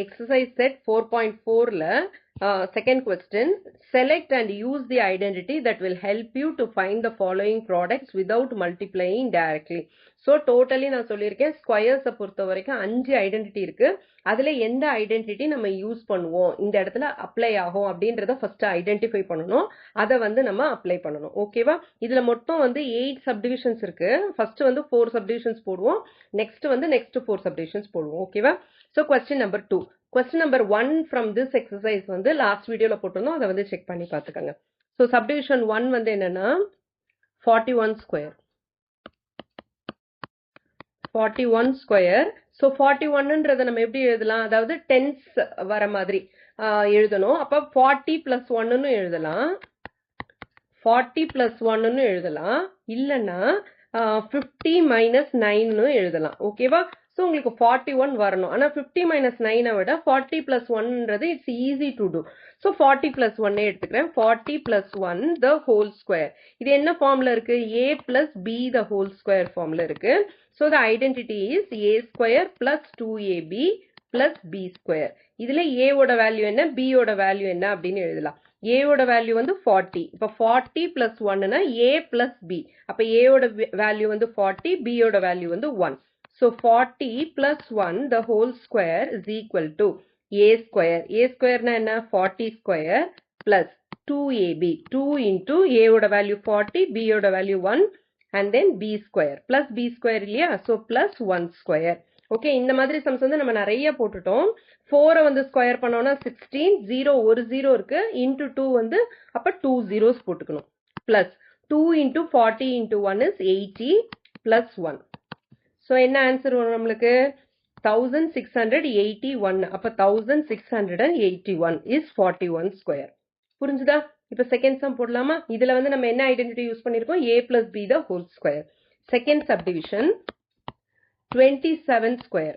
exercise set 4.4 la second question, select and use the identity that will help you to find the following products without multiplying directly. So totally நான் சொல்லியிருக்கேன் squares பொறுத்த வரைக்கும் 5 identity இருக்கு. அதுல எந்த identity நம்ம use பண்ணுவோம், இந்த இடத்துல அப்ளை ஆகும் அப்படின்றத ஃபர்ஸ்ட் ஐடென்டிஃபை பண்ணணும், அதை வந்து நம்ம அப்ளை பண்ணணும். ஓகேவா? இதுல மொத்தம் வந்து 8 சப்டிவிஷன்ஸ் இருக்கு. ஃபர்ஸ்ட் வந்து 4 சப்டிவிஷன்ஸ் போடுவோம், நெக்ஸ்ட் 4 சப்டிவிஷன்ஸ் போடுவோம். ஓகேவா? So question number 2. Question number 1 from this exercise வந்து last videoல போட்டிருந்தோம், அதை வந்து செக் பண்ணி பார்த்துக்கங்க. So subdivision 1 வந்து என்னன்னா 41 square. 41 square. So 41ன்றதை நம்ம எப்படி எழுதலாம், அதாவது டென்ஸ் வர மாதிரி எழுதணும். அப்ப 40 plus 1ன்னு எழுதலாம், 40 plus 1ன்னு எழுதலாம், இல்லைன்னா 50 minus 9ன்னு எழுதலாம். ஓகேவா? ஸோ உங்களுக்கு 41 வரணும். ஆனால் 50 minus 9 விட 40 plus 1ன்றது it's easy to do. So 40 plus 1 எடுத்துக்கிறேன். 40 plus 1 the whole square. இது என்ன ஃபார்ம்ல இருக்கு, a plus b the whole square ஃபார்ம்ல இருக்கு. So the identity is a square plus 2ab plus b square. இதுல a ஓட வேல்யூ என்ன, b ஓட வேல்யூ என்ன அப்படின்னு எழுதலாம். a ஓட வேல்யூ வந்து 40. இப்போ 40 plus 1னா a plus b. அப்ப a ஓட வேல்யூ வந்து 40, b ஓட வேல்யூ வந்து 1. So 40 plus 1 the whole square is equal to a square. a square na enna 40 square plus 2ab. 2 into a oda value 40, b oda value 1, and then b square plus b square இல்லையா? So plus 1 square. Okay, இந்த மாதிரி sums வந்து நம்ம நிறைய போட்டுட்டோம். 4 வந்து square பண்ணோம்னா 16, 0 ஒரு 0 இருக்கு, into 2 வந்து அப்ப 2 zeros போட்டுக்கணும். Plus 2 into 40 into 1 is 80 plus 1. So என்ன ஆன்சர் வரும் நம்மளுக்கு 1681. அப்ப 1681 is 41 square. புரிஞ்சுதா? இப்ப செகண்ட் சம் போடலாமா? இதுல வந்து நம்ம என்ன ஐடென்டிட்டி யூஸ் பண்ணிருக்கோம், a plus b the whole square. Second subdivision 27 square.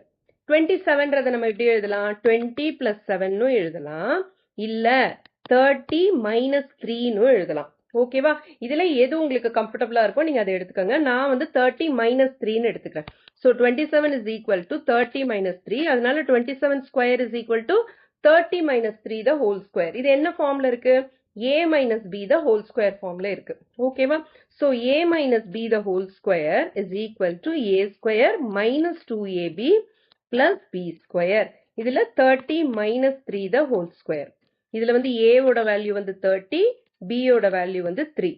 27ன்றதை நம்ம எப்படி எழுதலாம், 20 plus 7ன்னு எழுதலாம், இல்ல 30 minus 3ன்னு எழுதலாம். ஓகேவா? இதுல எது உங்களுக்கு கம்ஃபர்டபுளா இருக்கும் நீங்க அதை எடுத்துக்கோங்க. நான் வந்து 30 minus 3ன்னு எடுத்துக்கிறேன். So 27 is equal to 30 minus 3. அதனால 27 square is equal to 30 minus 3 the whole square. இது என்ன ஃபார்ம்ல இருக்கு, a minus b the whole square ஃபார்ம்ல இருக்கு. ஓகேவா? So a minus b the whole square is equal to a square minus 2ab plus b square. இதுல 30 minus 3 the whole square. இதுல வந்து a ஓட வேல்யூ வந்து 30, b ஓட வேல்யூ வந்து 3.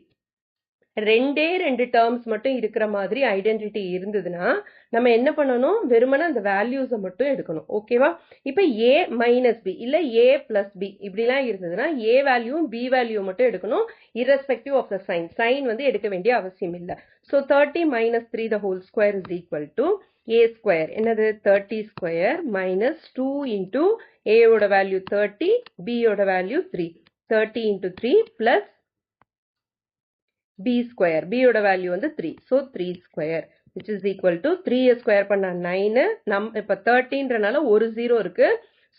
ரெண்டே டேர்ம்ஸ் மட்டும் இருக்கிற மாதிரி ஐடென்டிட்டி இருந்ததுன்னா நம்ம என்ன பண்ணணும், வெறுமனே அந்த வேல்யூஸை மட்டும் எடுக்கணும். ஓகேவா? இப்ப a மைனஸ் பி இல்ல a பிளஸ் பி இப்படிலாம் இருந்ததுன்னா a வேல்யூவும் b வேல்யூ மட்டும் எடுக்கணும், irrespective of the sign. Sign வந்து எடுக்க வேண்டிய அவசியம் இல்லை. So 30 minus 3 the whole square is equal to a square. என்னது 30 square minus 2 into a ஓட வேல்யூ 30, b ஓட value 3. 30 into 3 plus b square. b ஓட வேல்யூ வந்து 3. So 3 square which is equal to 3 square பண்ணா 9. இப்ப 13ன்றனால ஒரு 0 இருக்கு,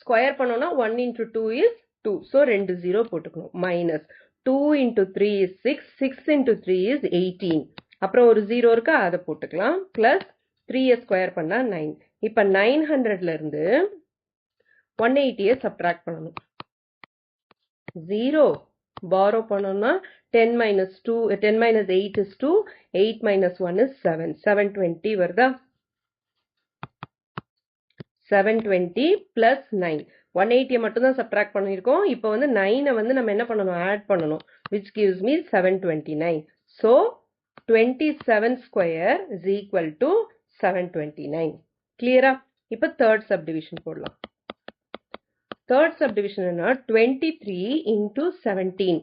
ஸ்கொயர் பண்ணோம்னா 1 into 2 is 2. So 2 0 போட்டுக்கணும். Minus 2 into 3 is 6. 6 into 3 is 18. அப்புறம் ஒரு 0 இருக்கு, அதை போட்டுக்கலாம். Plus 3 ஸ்கொயர் பண்ணா 9. இப்ப 900ல இருந்து 180 சப்ட்ராக்ட் பண்ணணும். 0 borrow பண்ணோம்னா 10 minus 8 is 2, 8 minus 1 is 7. 720 வருதா? 720 plus 9. 180 மட்டும் தான் சப்ட்ராக்ட் பண்ணிருக்கோம். இப்போ வந்து 9 வந்து நம்ம என்ன பண்ணணும், ஆட் பண்ணணும், which gives me 729. So 27 square is equal to 729. Clear? இப்போ third subdivision போடலாம். Third subdivision என்ன 23 into 17.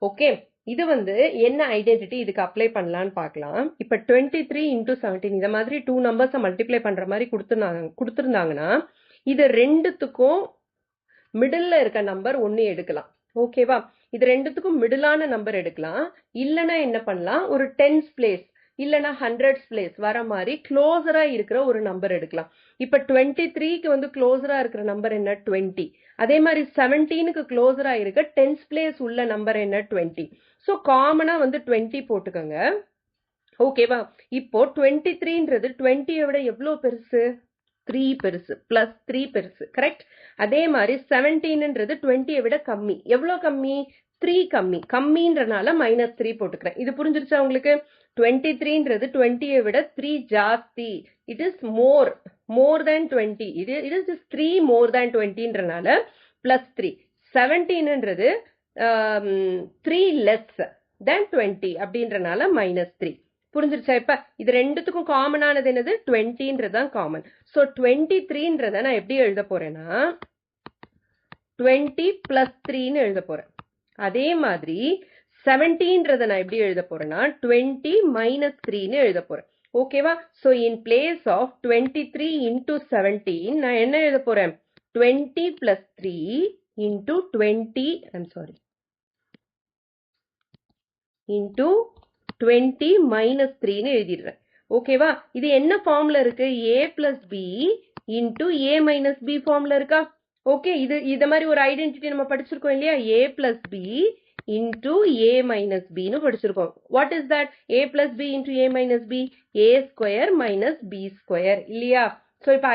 ஓகே, இது வந்து என்ன ஐடென்டிட்டி இதுக்கு அப்ளை பண்ணலான்னு பார்க்கலாம். இப்ப 23 into 17 இந்த மாதிரி 2 நம்பர்ஸை மல்டிப்ளை பண்ற மாதிரி கொடுத்துருந்தாங்கன்னா இது ரெண்டுத்துக்கும் மிடில்ல இருக்க நம்பர் ஒன்னு எடுக்கலாம். ஓகேவா? இது ரெண்டுத்துக்கும் மிடிலான நம்பர் எடுக்கலாம், இல்லைன்னா என்ன பண்ணலாம், ஒரு 10s பிளேஸ் இல்லைன்னா 100s பிளேஸ் வர மாதிரி க்ளோசரா இருக்கிற ஒரு நம்பர் எடுக்கலாம். இப்ப 23க்கு வந்து க்ளோசரா இருக்கிற நம்பர் என்ன 20. அதே மாதிரி 17க்கு க்ளோசரா இருக்க 10s பிளேஸ் உள்ள நம்பர் என்ன 20. ஸோ காமனா வந்து 20 போட்டுக்கோங்க. ஓகேவா? இப்போ 23ன்றது 20யை விட எவ்வளவு பெருசு, 3 பெருசு பிளஸ் 3 பெருசு கரெக்ட். அதே மாதிரி 17ன்றது 20 விட கம்மி. எவ்வளோ கம்மி? 3 கம்மி. கம்மின்றனால -3 போட்டுக்கிறேன். இது புரிஞ்சிருச்சா உங்களுக்கு? 23ன்றது 20 விட 3 ஜாஸ்தி. It is more than 20. it is just 3 more than 20ன்றனால +3. 17ன்றது 3 less than 20 அப்படின்றனால -3. புரிஞ்சிருச்சா? இப்ப இது ரெண்டுத்துக்கும் காமனானது என்னது? 20ன்றது தான் காமன். ஸோ 23ன்றத நான் எப்படி எழுத போறேன்னா 20 + 3ன்னு எழுத போறேன். அதே மாதிரி 17ன்றத நான் எப்படி எழுத போறேன்னா 20 - 3ன்னு எழுத போறேன். ஓகேவா? So in place of 23 into 17 நான் என்ன எழுத போறேன்? 20 + 3 into 20 -3ன்னு எழுதிடுறேன். ஓகேவா? இது என்ன ஃபார்ம்ல இருக்கு? a + b into a - b ஃபார்ம்ல இருக்கா? ஓகே, இத மாதிரி ஒரு ஐடென்டிட்டி நம்ம படிச்சிருக்கோம் இல்லையா? a + b into a - bன்னு படிச்சிருக்கோம். What is that? a + b into a - b, a² - b² இல்லையா? ஸோ இப்போ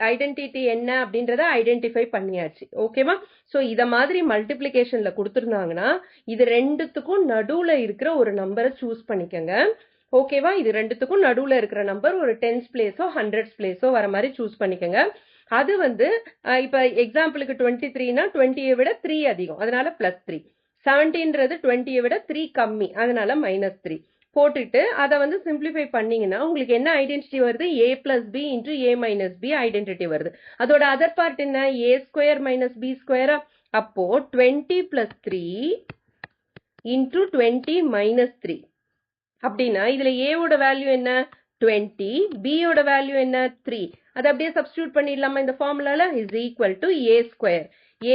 ஐடென்டிட்டி என்ன அப்படின்றத ஐடென்டிஃபை பண்ணியாச்சு. ஓகேவா? ஸோ இத மாதிரி மல்டிப்ளிகேஷன்ல கொடுத்துருந்தாங்கன்னா இது ரெண்டுத்துக்கும் நடுவுல இருக்கிற ஒரு நம்பரை சூஸ் பண்ணிக்கங்க. ஓகேவா? இது ரெண்டுத்துக்கும் நடுவுல இருக்கிற நம்பர் ஒரு 10s பிளேஸோ 100s பிளேஸோ வர மாதிரி சூஸ் பண்ணிக்கங்க. அது வந்து இப்ப எக்ஸாம்பிளுக்கு 23னா 20யை விட 3 அதிகம், அதனால +3. 17ன்றது 20யை விட 3 கம்மி, அதனால -3 போட்டுட்டு அதை வந்து சிம்பிளிஃபை பண்ணீங்கன்னா உங்களுக்கு என்ன ஐடென்டிட்டி வருது? a + b into a - b identity வருது. அதோட அதர் பார்ட் என்ன? a² - b². அப்போ 20 + 3 into 20 - 3 அப்படின்னா இதுல a ஓட வேல்யூ என்ன? 20, b ஓட வேல்யூ என்ன? 3. அதை அப்படியே சப்ஸ்டியூட் பண்ணிடலாமா இந்த ஃபார்முலால? is equal to a².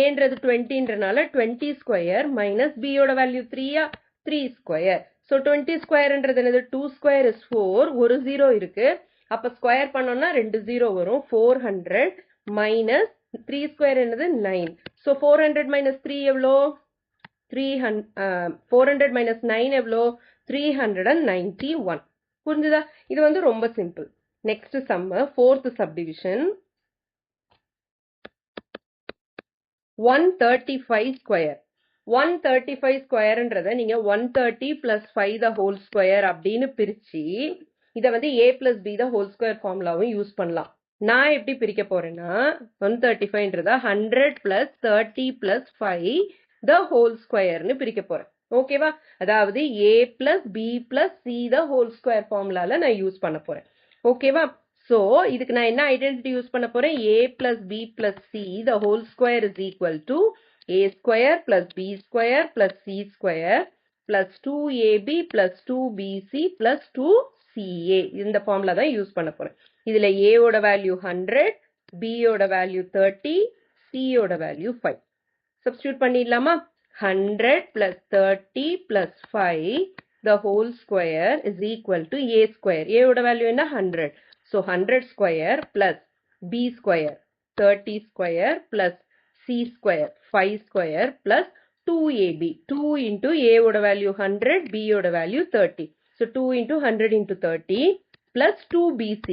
aன்றது 20ன்றனால 20² - b ஓட வேல்யூ 3யா? 3². ஸோ 20²ன்றது என்னது? 2² is 4. ஒரு 0 இருக்கு. அப்ப ஸ்கொயர் பண்ணோம்னா 2 0 வரும். 400 minus 3² என்னது? 9. ஸோ 400 minus 3 எவ்வளோ? 400 minus 9 எவ்வளோ? 391. புரிஞ்சுதா? இது வந்து ரொம்ப simple. Next sum, 4th subdivision. 135 square. 135 squareன்றத நீங்க 130 plus 5 the whole square அப்படின்னு பிரிச்சு இதை வந்து a plus b the whole square ஃபார்முலாவும் யூஸ் பண்ணலாம். நான் எப்படி பிரிக்க போறேன்னா 135ன்றத 100 plus 30 plus 5 the whole squareன்னு பிரிக்க போறேன். ஓகேவா? அதாவது a plus b plus c the whole square ஃபார்முலால நான் யூஸ் பண்ண போறேன். ஓகேவா? So இதுக்கு நான் என்ன ஐடென்டிட்டி யூஸ் பண்ண போறேன்? a plus b plus c the whole square is equal to a² plus b² plus c² plus 2ab plus 2bc plus 2ca. இந்த ஃபார்முலா தான் யூஸ் பண்ண போறேன். இதுல a ஓட வேல்யூ 100, b ஓட வேல்யூ 30, c ஓட வேல்யூ 5. சப்ஸ்டியூட் பண்ணிடலாமா? 100 plus 30 plus 5 the whole square is equal to a². a ஓட வேல்யூ என்ன? 100. So 100² plus b² 30² plus c² 5² plus 2ab. 2 into a ஓட வேல்யூ 100, b ஓட value 30. So 2 into 100 into 30 plus 2bc.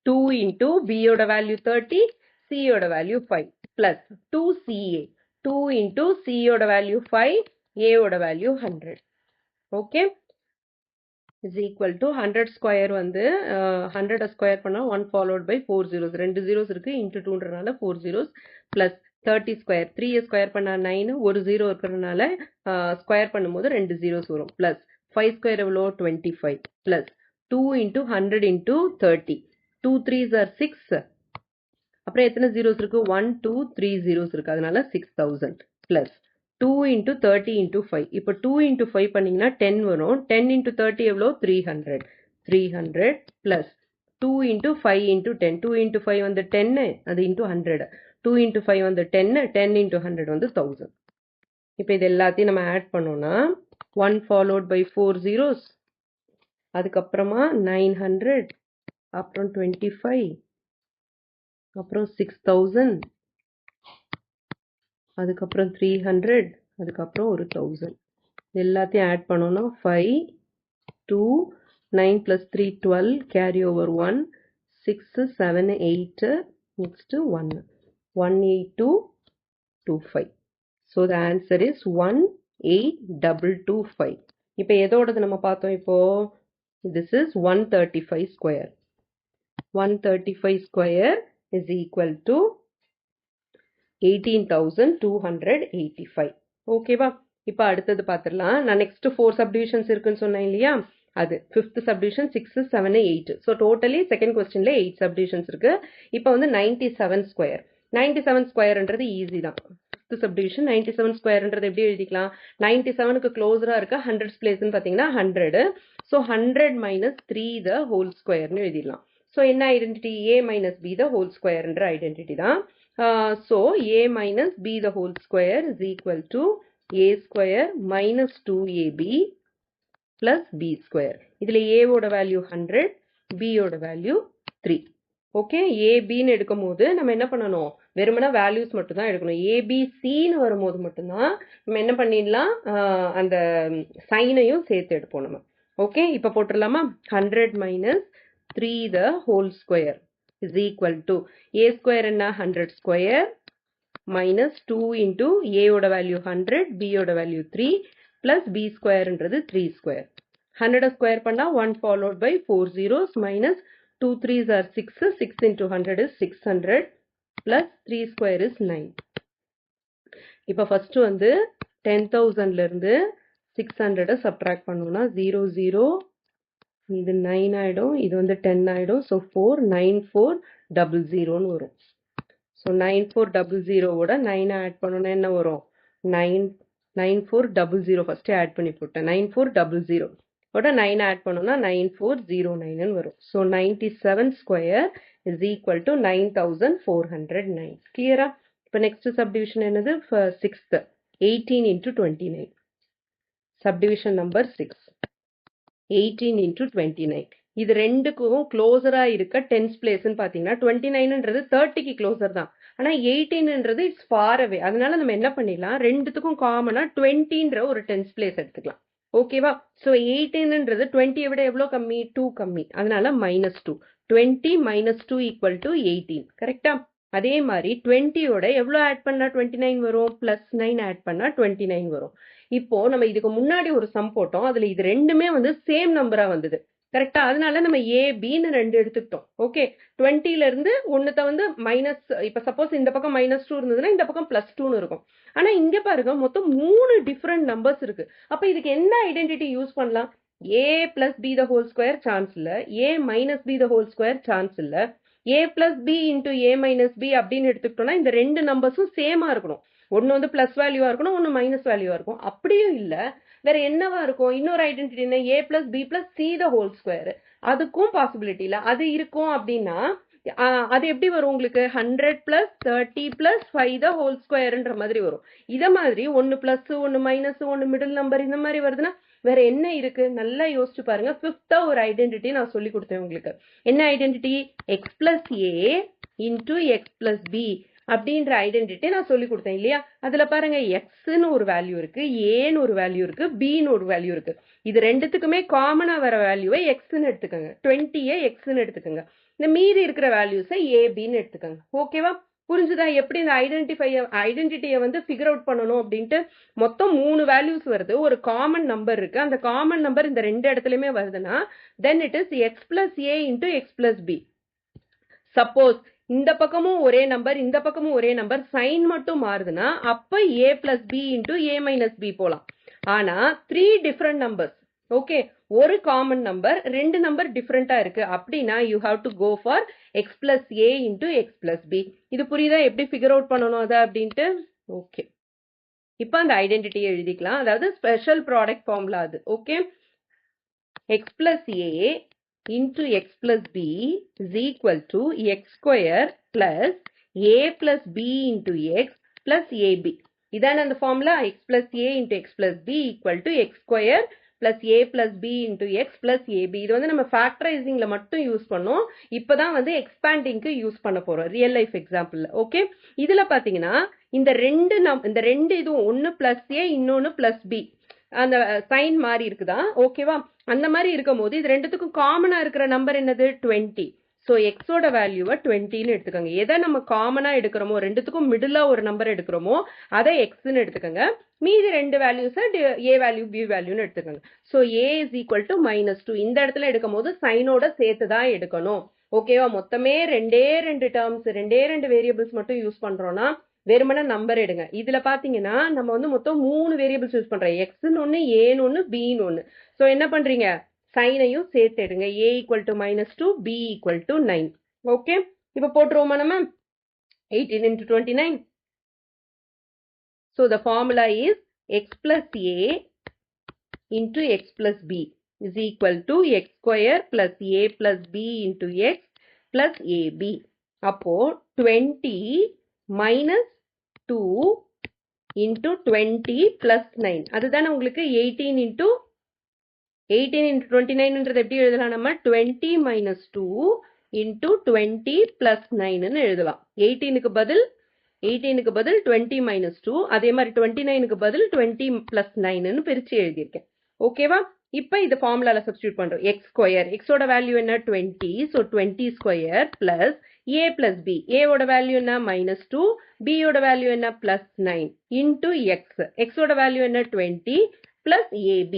2 into b ஓட value 30, c ஓட value 5 plus 2ca. 2 into c ஓட value 5, a ஓட value 100. Okay, is equal to 100 square வந்து 100 square பண்ணா 1 followed by 4 zeros. 2 zeros இருக்கு, into 2ன்றனால 4 zeros plus 30 square. 3 square பண்ணா 9, ஒரு 0 இருக்கிறதுனால ஸ்கொயர் பண்ணும்போது 2 zeros வரும். plus 5 square எவ்வளோ? 25 plus 2 into 100 into 30. 2 3s are 6. அப்புறம் எத்தனை zeros இருக்கு? 1 2 3 zeros இருக்கு, அதனால 6000 plus 2 into 30 into 5. இப்போ 2 into 5 பண்ணீங்கன்னா 10 வரும். 10 into 30 எவ்வளோ? 300. 300 plus 2 into 5 into 10. 2 into 5 வந்து 10, அது into 100. 2 into 5 வந்து 10, 10 into 100 வந்து 1000. இப்போ இது எல்லாத்தையும் நம்ம ஆட் பண்ணோம்னா 1 followed by 4 zeros, அதுக்கப்புறமா 900, அப்புறம் 25, அப்புறம் 6000, அதுக்கப்புறம் 300, அதுக்கப்புறம் ஒரு 1000. எல்லாத்தையும் ஆட் பண்ணோம்னா 5 2 9 plus 3 12, carry over 1 6, 7, 8, next 1, 18225. So the answer is 18225. இப்போ எதோடது நம்ம பார்த்தோம் இப்போ? This is 135 square. 135 square is equal to 18,285. ஓகேவா? இப்போ அடுத்தது பார்த்துடலாம். நான் நெக்ஸ்ட் 4 subdivisions இருக்குன்னு சொன்னேன் இல்லையா? அது 5th subdivision 6, 7, 8. So totally second கொஸ்டின்ல 8 subdivisions இருக்கு. இப்போ வந்து 97 square. 97 squareன்றது ஈஸி தான். 5th subdivision 97 squareன்றது எப்படி எழுதிக்கலாம்? 97க்கு க்ளோஸரா இருக்க 100's பிளேஸ்ன்னு பார்த்தீங்கன்னா 100. ஸோ 100 minus 3 the whole squareன்னு எழுதிடலாம். ஸோ என்ன identity? a minus b the whole squareன்ற ஐடென்டிட்டி தான். So a minus b the whole square is equal to a square minus 2ab plus b square. இதில் a ஓட value 100, b ஓட value 3. Okay, a bன்னு எடுக்கும் போது நம்ம என்ன பண்ணணும்? வெறுமனா வேல்யூஸ் மட்டும் தான் எடுக்கணும். a b cன்னு வரும்போது மட்டும்தான் நம்ம என்ன பண்ணிடலாம்? அந்த சைனையும் சேர்த்து எடுப்போம் நம்ம. ஓகே, இப்போ போட்டுடலாமா? 100 minus 3 the whole square is equal to a square என்ன? 100 square minus 2 into a ஓட வேல்யூ 100, b ஓட value 3 plus b squareன்றது 3 square. 100 square பண்ணா 1 followed by 4 zeros minus 2 3s are 6. 6 into 100 is 600 plus 3 square is 9. இப்போ first வந்து 10,000ல இருந்து 600 subtract பண்ணோம்னா 0 0 இது 9 ஆயிடும், இது வந்து 10 ஆயிடும். ஸோ 49400ன்னு வரும். ஸோ 9400 ஓட 9 ஆட் பண்ணோன்னா என்ன வரும்? 9400 ஃபர்ஸ்ட் ஆட் பண்ணி போட்டேன். 9400 ஓட 9 ஆட் பண்ணோம்னா 9409ன்னு வரும். So 97 square is equal to 9409. கிளியரா? இப்போ நெக்ஸ்ட் சப்டிவிஷன் என்னது? 6th 18 into 29. Subdivision number 6 18 into 29. இது ரெண்டுக்கும் க்ளோஸரா இருக்க 10th பிளேஸ்ன்னு பார்த்தீங்கன்னா 29ன்றது 30க்கு க்ளோஸர் தான். ஆனால் 18ன்றது இட்ஸ் ஃபார் அவே. அதனால நம்ம என்ன பண்ணிடலாம்? ரெண்டுத்துக்கும் காமனா 20ன்ற ஒரு 10th பிளேஸ் எடுத்துக்கலாம். ஓகேவா? ஸோ 18ன்றது 20யை விட எவ்வளோ கம்மி? 2 கம்மி. அதனால -2. 20 minus 2 equal to 18. கரெக்டா? அதே மாதிரி 20யோட எவ்வளோ ஆட் பண்ணா 29 வரும்? +9 ஆட் பண்ணா 29 வரும். இப்போ நம்ம இதுக்கு முன்னாடி ஒரு சம் போட்டோம். அதுல இது ரெண்டுமே வந்து சேம் நம்பரா வந்தது. கரெக்டா? அதனால நம்ம a bன்னு 2 எடுத்துக்கிட்டோம். ஓகே, 20ல இருந்து ஒன்னுத்த வந்து மைனஸ், இப்ப சப்போஸ் இந்த பக்கம் -2 இருந்ததுன்னா இந்த பக்கம் +2ன்னு இருக்கும். ஆனா இங்க பாருங்க மொத்தம் 3 டிஃபரெண்ட் நம்பர்ஸ் இருக்கு. அப்ப இதுக்கு என்ன ஐடென்டிட்டி யூஸ் பண்ணலாம்? a plus b the whole square chance இல்ல, a minus b the whole square chance இல்ல, a plus b into a minus b அப்படின்னு எடுத்துக்கிட்டோம்னா இந்த ரெண்டு நம்பர்ஸும் சேமா இருக்கணும். ஒன்னு வந்து பிளஸ் வேல்யூவா இருக்கணும், ஒன்னு மைனஸ் வேல்யூவா இருக்கும். அப்படியும் இல்ல, வேற என்னவா இருக்கும்? இன்னொரு ஐடென்டிட்டி என்ன? a plus b plus c the whole square. அதுக்கும் பாசிபிலிட்டி இல்ல. அது இருக்கும் அப்படின்னா அது எப்படி வரும் உங்களுக்கு? 100 plus 30 plus 5 the whole squareன்ற மாதிரி வரும். இத மாதிரி ஒன்னு பிளஸ், ஒன்னு மைனஸ், ஒன்னு மிடில் நம்பர் இந்த மாதிரி வருதுன்னா வேற என்ன இருக்கு? நல்லா யோசிச்சு பாருங்க. 5th ஒரு ஐடென்டிட்டி நான் சொல்லி கொடுத்தேன் உங்களுக்கு. என்ன identity? x plus a into x plus b அப்படின்ற ஐடென்டிட்டி நான் சொல்லி கொடுத்தேன் இல்லையா? அதுல பாருங்க எக்ஸ்ன்னு ஒரு வேல்யூ இருக்கு, ஏன்னு ஒரு வேல்யூ இருக்கு, பின்னு ஒரு வேல்யூ இருக்கு. இது ரெண்டுத்துக்குமே காமனா வர வேல்யூவை எக்ஸ்ன்னு எடுத்துக்கோங்க. 20யை எக்ஸ்ன்னு எடுத்துக்கோங்க. இந்த மீதி இருக்கிற வேல்யூஸை ஏபின்னு எடுத்துக்கோங்க. ஓகேவா? புரிஞ்சுதா எப்படி இந்த ஐடென்டிட்டியை வந்து ஃபிகர் அவுட் பண்ணணும் அப்படின்ட்டு? மொத்தம் 3 வேல்யூஸ் வருது, ஒரு காமன் நம்பர் இருக்கு. அந்த காமன் நம்பர் இந்த ரெண்டு இடத்துலயுமே வருதுன்னா then it is X plus A into X plus B. Suppose இந்த பக்கமும் ஒரே நம்பர், இந்த பக்கமும் ஒரே நம்பர், சைன் மட்டும் மாறுதுன்னா அப்ப a plus b into a minus b போலாம். ஆனா 3 டிஃபரெண்ட் நம்பர்ஸ், ஓகே, ஒரு காமன் நம்பர், ரெண்டு நம்பர் டிஃபரெண்டா இருக்கு அப்படின்னா you have to go for x plus a into x plus b. இது புரியுதா எப்படி ஃபிகர் அவுட் பண்ணணும் அதை அப்படின்ட்டு? ஓகே, இப்போ அந்த ஐடென்டிட்டியை எழுதிக்கலாம். அதாவது ஸ்பெஷல் ப்ராடக்ட் ஃபார்முலா அது. Okay, x plus a into x plus b is equal to x square plus a plus b into x plus ab. இதான அந்த formula? x plus a into x plus b equal to x square plus a plus b into x plus ab. இது வந்து நம்ம ஃபேக்டரைசிங்ல மட்டும் use பண்ணோம். இப்பதான் வந்து எக்ஸ்பாண்டிங்க்கு use பண்ண போறோம் ரியல் லைஃப் எக்ஸாம்பிள்ல. ஓகே, இதுல பாத்தீங்கன்னா இந்த ரெண்டு இதுவும் ஒன்னு பிளஸ் a இன்னொன்னு பிளஸ் b, அந்த சைன் மாதிரி இருக்குதா? ஓகேவா? அந்த மாதிரி இருக்கும் போது இது ரெண்டுத்துக்கும் காமனா இருக்கிற நம்பர் என்னது? 20. ஸோ எக்ஸோட வேல்யூவை 20ன்னு எடுத்துக்கோங்க. எதை நம்ம காமனாக எடுக்கிறோமோ, ரெண்டுத்துக்கும் மிடிலாக ஒரு நம்பர் எடுக்கிறோமோ அதை எக்ஸ்ன்னு எடுத்துக்கோங்க. மீதி ரெண்டு வேல்யூஸை ஏ வேல்யூ பி வேல்யூன்னு எடுத்துக்கோங்க. So A is equal to -2. இந்த இடத்துல எடுக்கும் போது சைனோட சேர்த்து தான் எடுக்கணும். ஓகேவா? மொத்தமே ரெண்டே டேர்ம்ஸ், ரெண்டு வேரியபிள்ஸ் மட்டும் யூஸ் பண்றோம்னா வெறுமனே நம்பர் எடுங்க. இதுல பாத்தீங்கன்னா நம்ம வந்து மொத்தம் 3 வேரியபிள்ஸ் யூஸ் பண்றோம். எக்ஸ்ன்னு ஒன்று, ஏன்னு ஒன்று, பின்னு ஒன்று. ஸோ என்ன பண்றீங்க, சைனையும் சேர்த்து எடுங்க. a equal to -2, b equal to 9. Okay, இப்போ போட்டுருவோமா நம்ம 18 into 29. So the formula is x plus a into x plus b is equal to x square plus a plus b into x plus ab. அப்போ 20 minus 2 into 20 plus 9. அதுதானே உங்களுக்கு 18 into 29ன்றது எப்படி எழுதலாம் நம்ம? 20 minus 2 into 20 plus 9ன்னு எழுதலாம். 18க்கு பதில் 20 minus 2, அதே மாதிரி 29க்கு பதில் 20 plus 9ன்னு பிரிச்சு எழுதியிருக்கேன். ஓகேவா? இப்போ இது ஃபார்முலால சப்ஸ்டியூட் பண்றோம். எக்ஸ் ஸ்கொயர், எக்ஸோட வேல்யூ என்ன? 20. So 20 square plus a plus b. ஏவோட வேல்யூ என்ன? -2. b யோட வேல்யூ என்ன? +9 இன்டூ எக்ஸ். எக்ஸோட வேல்யூ என்ன? 20 பிளஸ் ab.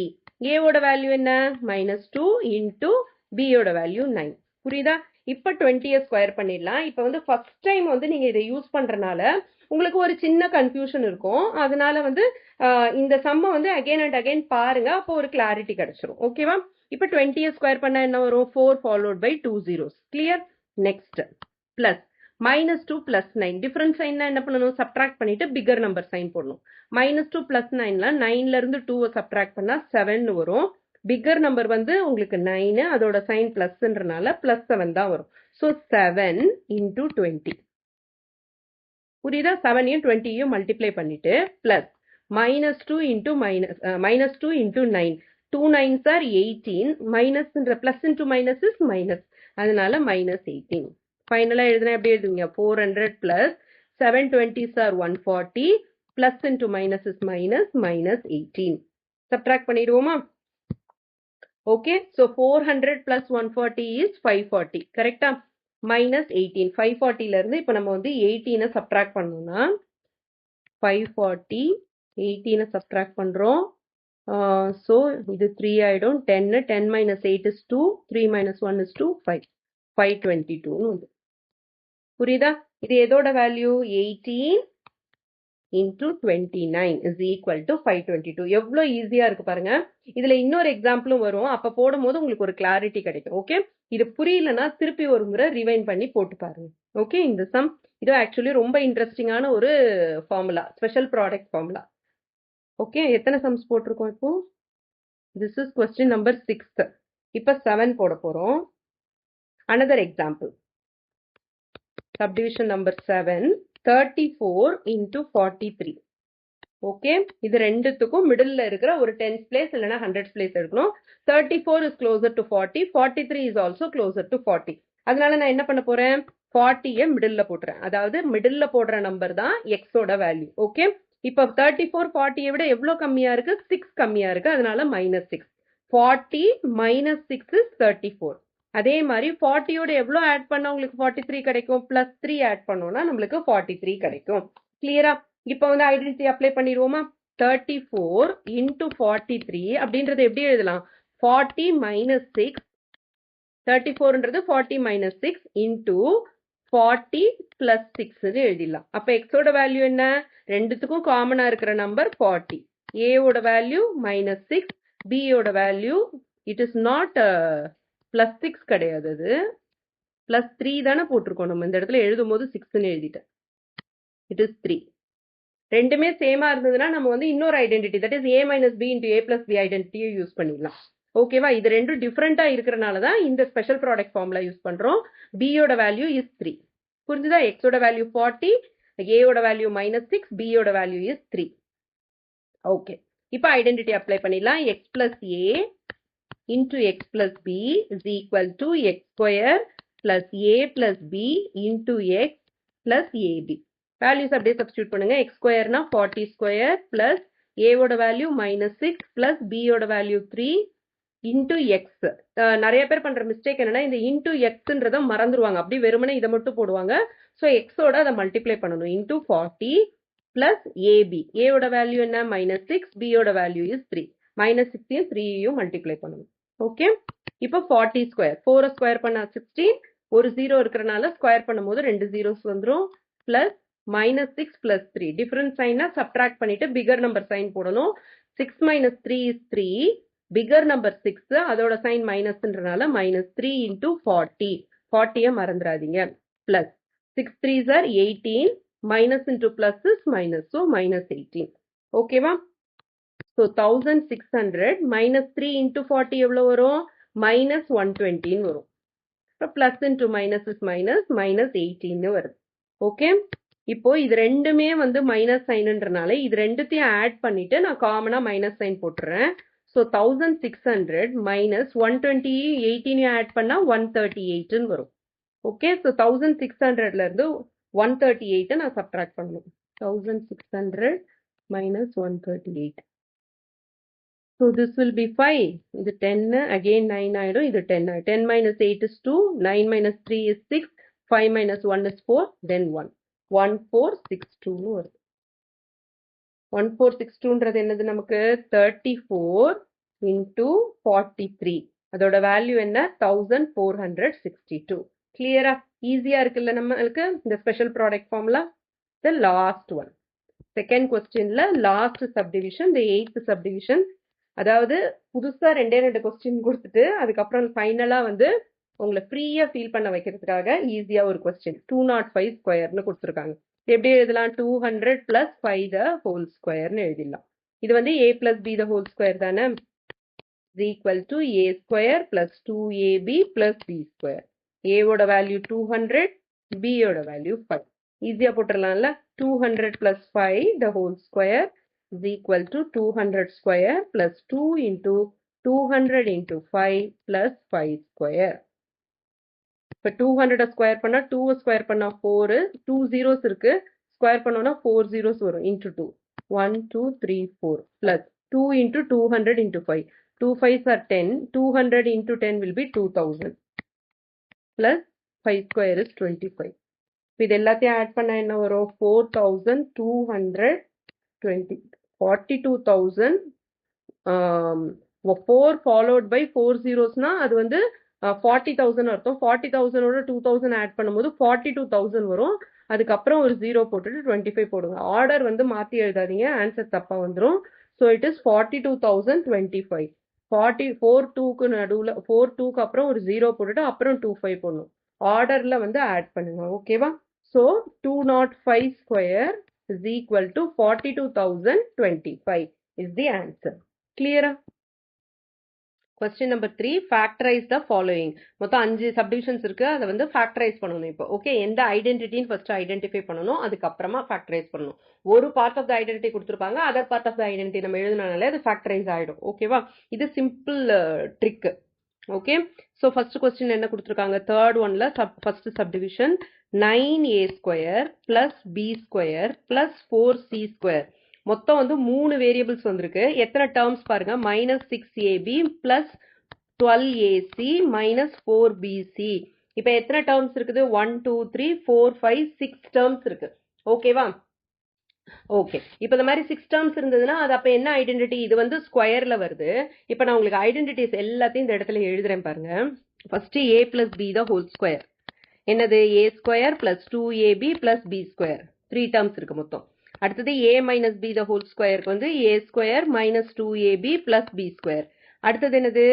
ஏவோட வேல்யூ என்ன? -2 இன்டூ b யோட வேல்யூ 9. புரியுதா? இப்போ 20 ஸ்கொயர் பண்ணிடலாம். இப்போ வந்து ஃபர்ஸ்ட் டைம் வந்து நீங்க இதை யூஸ் பண்றதுனால உங்களுக்கு ஒரு சின்ன கன்ஃபியூஷன் இருக்கும். அதனால வந்து இந்த சம்மை வந்து அகைன் அண்ட் அகைன் பாருங்க, அப்போ ஒரு கிளாரிட்டி கிடைச்சிரும். ஓகேவா? இப்போ 20 ஸ்கொயர் பண்ணா என்ன வரும்? 4 followed by 2 zeros. Clear? Next plus -2 plus 9. Difference சைன்னா என்ன பண்ணணும்? சப்ட்ராக்ட் பண்ணிட்டு பிகர் நம்பர் சைன் போடணும். -2 பிளஸ் 9ல 9ல இருந்து 2 சப்ட்ராக்ட் பண்ணா 7 வரும். பிகர் நம்பர் வந்து உங்களுக்கு 9, அதோட சைன் பிளஸ்ன்றனால +7 தான் வரும். So 7 into 20. புரியுதா? 7யும் 20யும் மல்டிப்ளை பண்ணிட்டு plus -2 into -2 into 9. 2 9s are 18. மைனஸ்ன்ற plus into minus is minus, அதனால -18. ஃபைனலா எழுதுனா எப்படி எழுதுவீங்க? 400 plus 720s are 140. Plus into minus is minus, -18. Subtract பண்ணிடுவோமா? Okay, so 400 plus 140 is 540. கரெக்டா? -18. 540ல இருந்து இப்போ நம்ம வந்து 18 சப்ட்ராக்ட் பண்ணோம்னா 540 18 சப்ட்ராக்ட் பண்றோம். ஸோ இது 3 ஆயிடும். 10 minus 8 is 2. 3 minus 1 is 2. 522 வந்து. புரியுதா? இது எதோட value? 18 into 29 is equal to 522. எவ்வளோ ஈஸியா இருக்கு பாருங்க. இதுல இன்னொரு எக்ஸாம்பிளும் வரும், அப்ப போடும் போது உங்களுக்கு ஒரு கிளாரிட்டி கிடைக்கும். ஓகே, இது புரியலன்னா திருப்பி ஒரு முறை ரிவைண்ட் பண்ணி போட்டு பாருங்க. ஓகே, இந்த சம் இது ஆக்சுவலி ரொம்ப இன்ட்ரெஸ்டிங்கான ஒரு formula, special product formula. Okay, எத்தனை சம்ஸ் போட்டிருக்கோம் இப்போ? This is question number 6. இப்போ 7 போட போறோம். Another example, subdivision number 7, 34 into 43. Okay, இது ரெண்டுத்துக்கும் மிடில் இருக்கிற ஒரு 10th place இல்லைன்னா 100th place எடுக்கணும். 34 is closer to 40. 43 is also closer to 40. அதனால நான் என்ன பண்ண போறேன்? 40ய மிடில்ல போட்டுறேன். அதாவது மிடில்ல போடுற நம்பர் தான் எக்ஸோட வேல்யூ. ஓகே, இப்போ 34 40ய விட எவ்வளவு கம்மியா இருக்கு? 6 கம்மியா இருக்கு, அதனால -6. 40 minus 6 is 34. அதே மாதிரி 40யோட எவ்வளோ ஆட் பண்ணா உங்களுக்கு 43 கிடைக்கும்? +3 ஆட் பண்ணோம்னா நம்மளுக்கு 43 கிடைக்கும். கிளியரா? இப்போ வந்து ஐடென்டிட்டி அப்ளை பண்ணிடுவோமா? 34 into 43 அப்படின்றது எப்படி எழுதலாம்? 40 minus 6. 34ன்றது 40 minus 6 into 40 plus 6 எழுதிடலாம். அப்ப எக்ஸோட வேல்யூ என்ன? ரெண்டுத்துக்கும் காமனா இருக்கிற நம்பர் 40. A ஓட வேல்யூ -6, B ஓட வேல்யூ இட் இஸ் நாட் +6 கிடையாது, அது +3 தானே போட்டிருக்கோம். நம்ம இந்த இடத்துல எழுதும் போது 6ன்னு எழுதிட்டேன். It is 3. ரெண்டுமே சேமா இருந்ததுன்னா நம்ம வந்து இன்னொரு identity, that is A minus B into A plus B ஐடென்டிட்டியை யூஸ் பண்ணிடலாம். ஓகேவா? இது ரெண்டும் டிஃப்ரெண்டா இருக்கிறனால தான் இந்த ஸ்பெஷல் ப்ராடக்ட் ஃபார்முலா யூஸ் பண்றோம். B யோட வேல்யூ இஸ் 3. புரிஞ்சுதா? X ஓட வேல்யூ 40, A ஓட வேல்யூ -6, B யோட வேல்யூ இஸ் 3. ஓகே, இப்போ ஐடென்டிட்டி அப்ளை பண்ணிடலாம். X plus A into X plus B is equal to X square plus A plus B into X plus AB. Values அப்படியே substitute பண்ணுங்க. X ஸ்கொயர்னா 40 square plus A ஓட value -6 plus B ஓட value 3 into X. நிறைய பேர் பண்ற mistake என்னன்னா இந்த into எக்ஸ்ன்றத மறந்துடுவாங்க, அப்படி வெறுமனே இதை மட்டும் போடுவாங்க. ஸோ எக்ஸோட அதை மல்டிப்ளை பண்ணணும். Into 40 plus A B. ஏயோட வேல்யூ என்ன -6, பியோட வேல்யூ இஸ் 3. -6 3யும் மல்டிப்ளை பண்ணணும். ஓகே, இப்போ 40 ஸ்கொயர், 4 ஸ்கொயர் பண்ணா 16, ஒரு 0 இருக்கிறனால ஸ்கொயர் பண்ணும்போது 2 zeros வந்துடும். Plus -6 plus 3, difference China subtract பண்ணிட்டு பிகர் நம்பர் சைன் போடணும். 6 - 3 is 3, பிகர் நம்பர் 6, அதோட சைன் மைனஸ்ன்றனால -3 into 40. 40 மறந்துடாதீங்க. Plus 6 3s are 18, minus into plus is minus, so -18. ஓகேவா? So 1600 minus 3 into 40 எவ்வளோ வரும்? -120 வரும். Plus into minus is minus, -18 வருது. ஓகே, இப்போ இது ரெண்டுமே வந்து மைனஸ் சைன்ன்றனால இது ரெண்டுத்தையும் ஆட் பண்ணிட்டு நான் காமனா மைனஸ் சைன் போட்டுறேன். ஸோ 1600 minus 120 18 ஆட் பண்ணா 138 வரும். ஓகே, ஸோ 1600ல இருந்து 138 நான் சப்ட்ராக்ட் பண்ணணும். 1600 minus 138. So this will be 5. இது 10, again 9 ஆயிடும், இது 10 ஆயிடும். 10 minus 8 is 2, 9 minus 3 is 6, 5 minus 1 is 4, then 1. 1462 வருது. 1462ன்றது என்னது நமக்கு? 34 into 43. அதோட வேல்யூ என்ன? 1462. கிளியரா? ஈஸியா இருக்குல்ல நம்மளுக்கு இந்த special product formula? The last one. Second கொஸ்டின்ல last subdivision, the 8th subdivision. அதாவது புதுசா 2 கொஸ்டின் கொடுத்துட்டு அதுக்கப்புறம் ஃபைனலா வந்து உங்களை ஃப்ரீயா ஃபீல் பண்ண வைக்கிறதுக்காக ஈஸியா ஒரு கொஸ்டின் 205 ஸ்கொயர்னு கொடுத்துருக்காங்க. எப்படி எழுதலாம்? 200 plus 5 the whole squareன்னு எழுதிடலாம். இது வந்து a plus b the whole square தானே? is equal to a square plus 2ab plus b square. a ஓட வேல்யூ 200, b ஓட வேல்யூ 5. ஈஸியா போட்டுடலாம்ல? 200 plus 5 the whole square is equal to 200 square plus 2 into 200 into 5 plus 5 square. இப்போ 200 square பண்ணா 2 square பண்ணா 4, 2 zeros இருக்கு, square பண்ணோம்னா 4 zeros வரும். into 2, 1 2 3 4 plus 2 into 200 into 5, 2 5s are 10, 200 into 10 will be 2000 plus 5 square is 25. இது எல்லாத்தையும் add பண்ணா என்ன வரும்? 4220, 42,000. 4 followed by 4 zerosனா அது வந்து 40,000 அர்த்தம். 40,000 ஓட 2000 ஆட் பண்ணும்போது 42,000 வரும். அதுக்கப்புறம் ஒரு 0 போட்டுட்டு 25 போடுங்க. ஆர்டர் வந்து மாத்தி எழுதாதீங்க, ஆன்சர் தப்பா வந்துடும். So it is 42,025. 4 நடுவில் 4 அப்புறம் ஒரு 0 போட்டுட்டு அப்புறம் 25 போடணும். ஆர்டர்ல வந்து ஆட் பண்ணுங்க. ஓகேவா? So 205 square is equal to 42,025 is the answer. Clear? Question number 3, factorize the following. மொத்தம் 5 subdivisions இருக்கு, அதை வந்து factorize பண்ணணும் இப்போ. ஓகே, எந்த ஐடென்டிட்டின்னு ஃபர்ஸ்ட் ஐடென்டிஃபை பண்ணணும், அதுக்கப்புறமா factorize பண்ணணும். ஒரு பார்ட் ஆஃப் த ஐடென்டிட்டி கொடுத்துருப்பாங்க, other part of the identity நம்ம எழுதுனாலே அது factorize ஆயிடும். ஓகேவா? இது simple trick. Okay, so first question என்ன கொடுத்துருக்காங்க? தேர்ட் ஒன்ல first subdivision 9a square plus b square plus 4c square. மொத்தம் வந்து 3 வேரியபிள்ஸ் வந்திருக்கு. எத்தனை டேர்ம்ஸ் பாருங்க? -6ab plus 12ac minus 4bc. இப்போ எத்தனை டேர்ம்ஸ் இருக்குது? 1 2 3 4 5 6 டேர்ம்ஸ் இருக்கு. ஓகேவா? ஓகே, இப்போ இந்த மாதிரி 6 டேர்ம்ஸ் இருந்ததுன்னா அது அப்போ என்ன ஐடென்டிட்டி? இது வந்து ஸ்கொயர்ல வருது. இப்போ நான் உங்களுக்கு ஐடென்டிட்டிஸ் எல்லாத்தையும் இந்த இடத்துல எழுதுறேன் பாருங்க. First a plus b the whole square. என்னது? a square plus 2ab plus b square. 3 terms இருக்கு மொத்தம். அடுத்தது a minus b the whole square வந்து a square minus 2ab plus b square. அடுத்தது என்னது?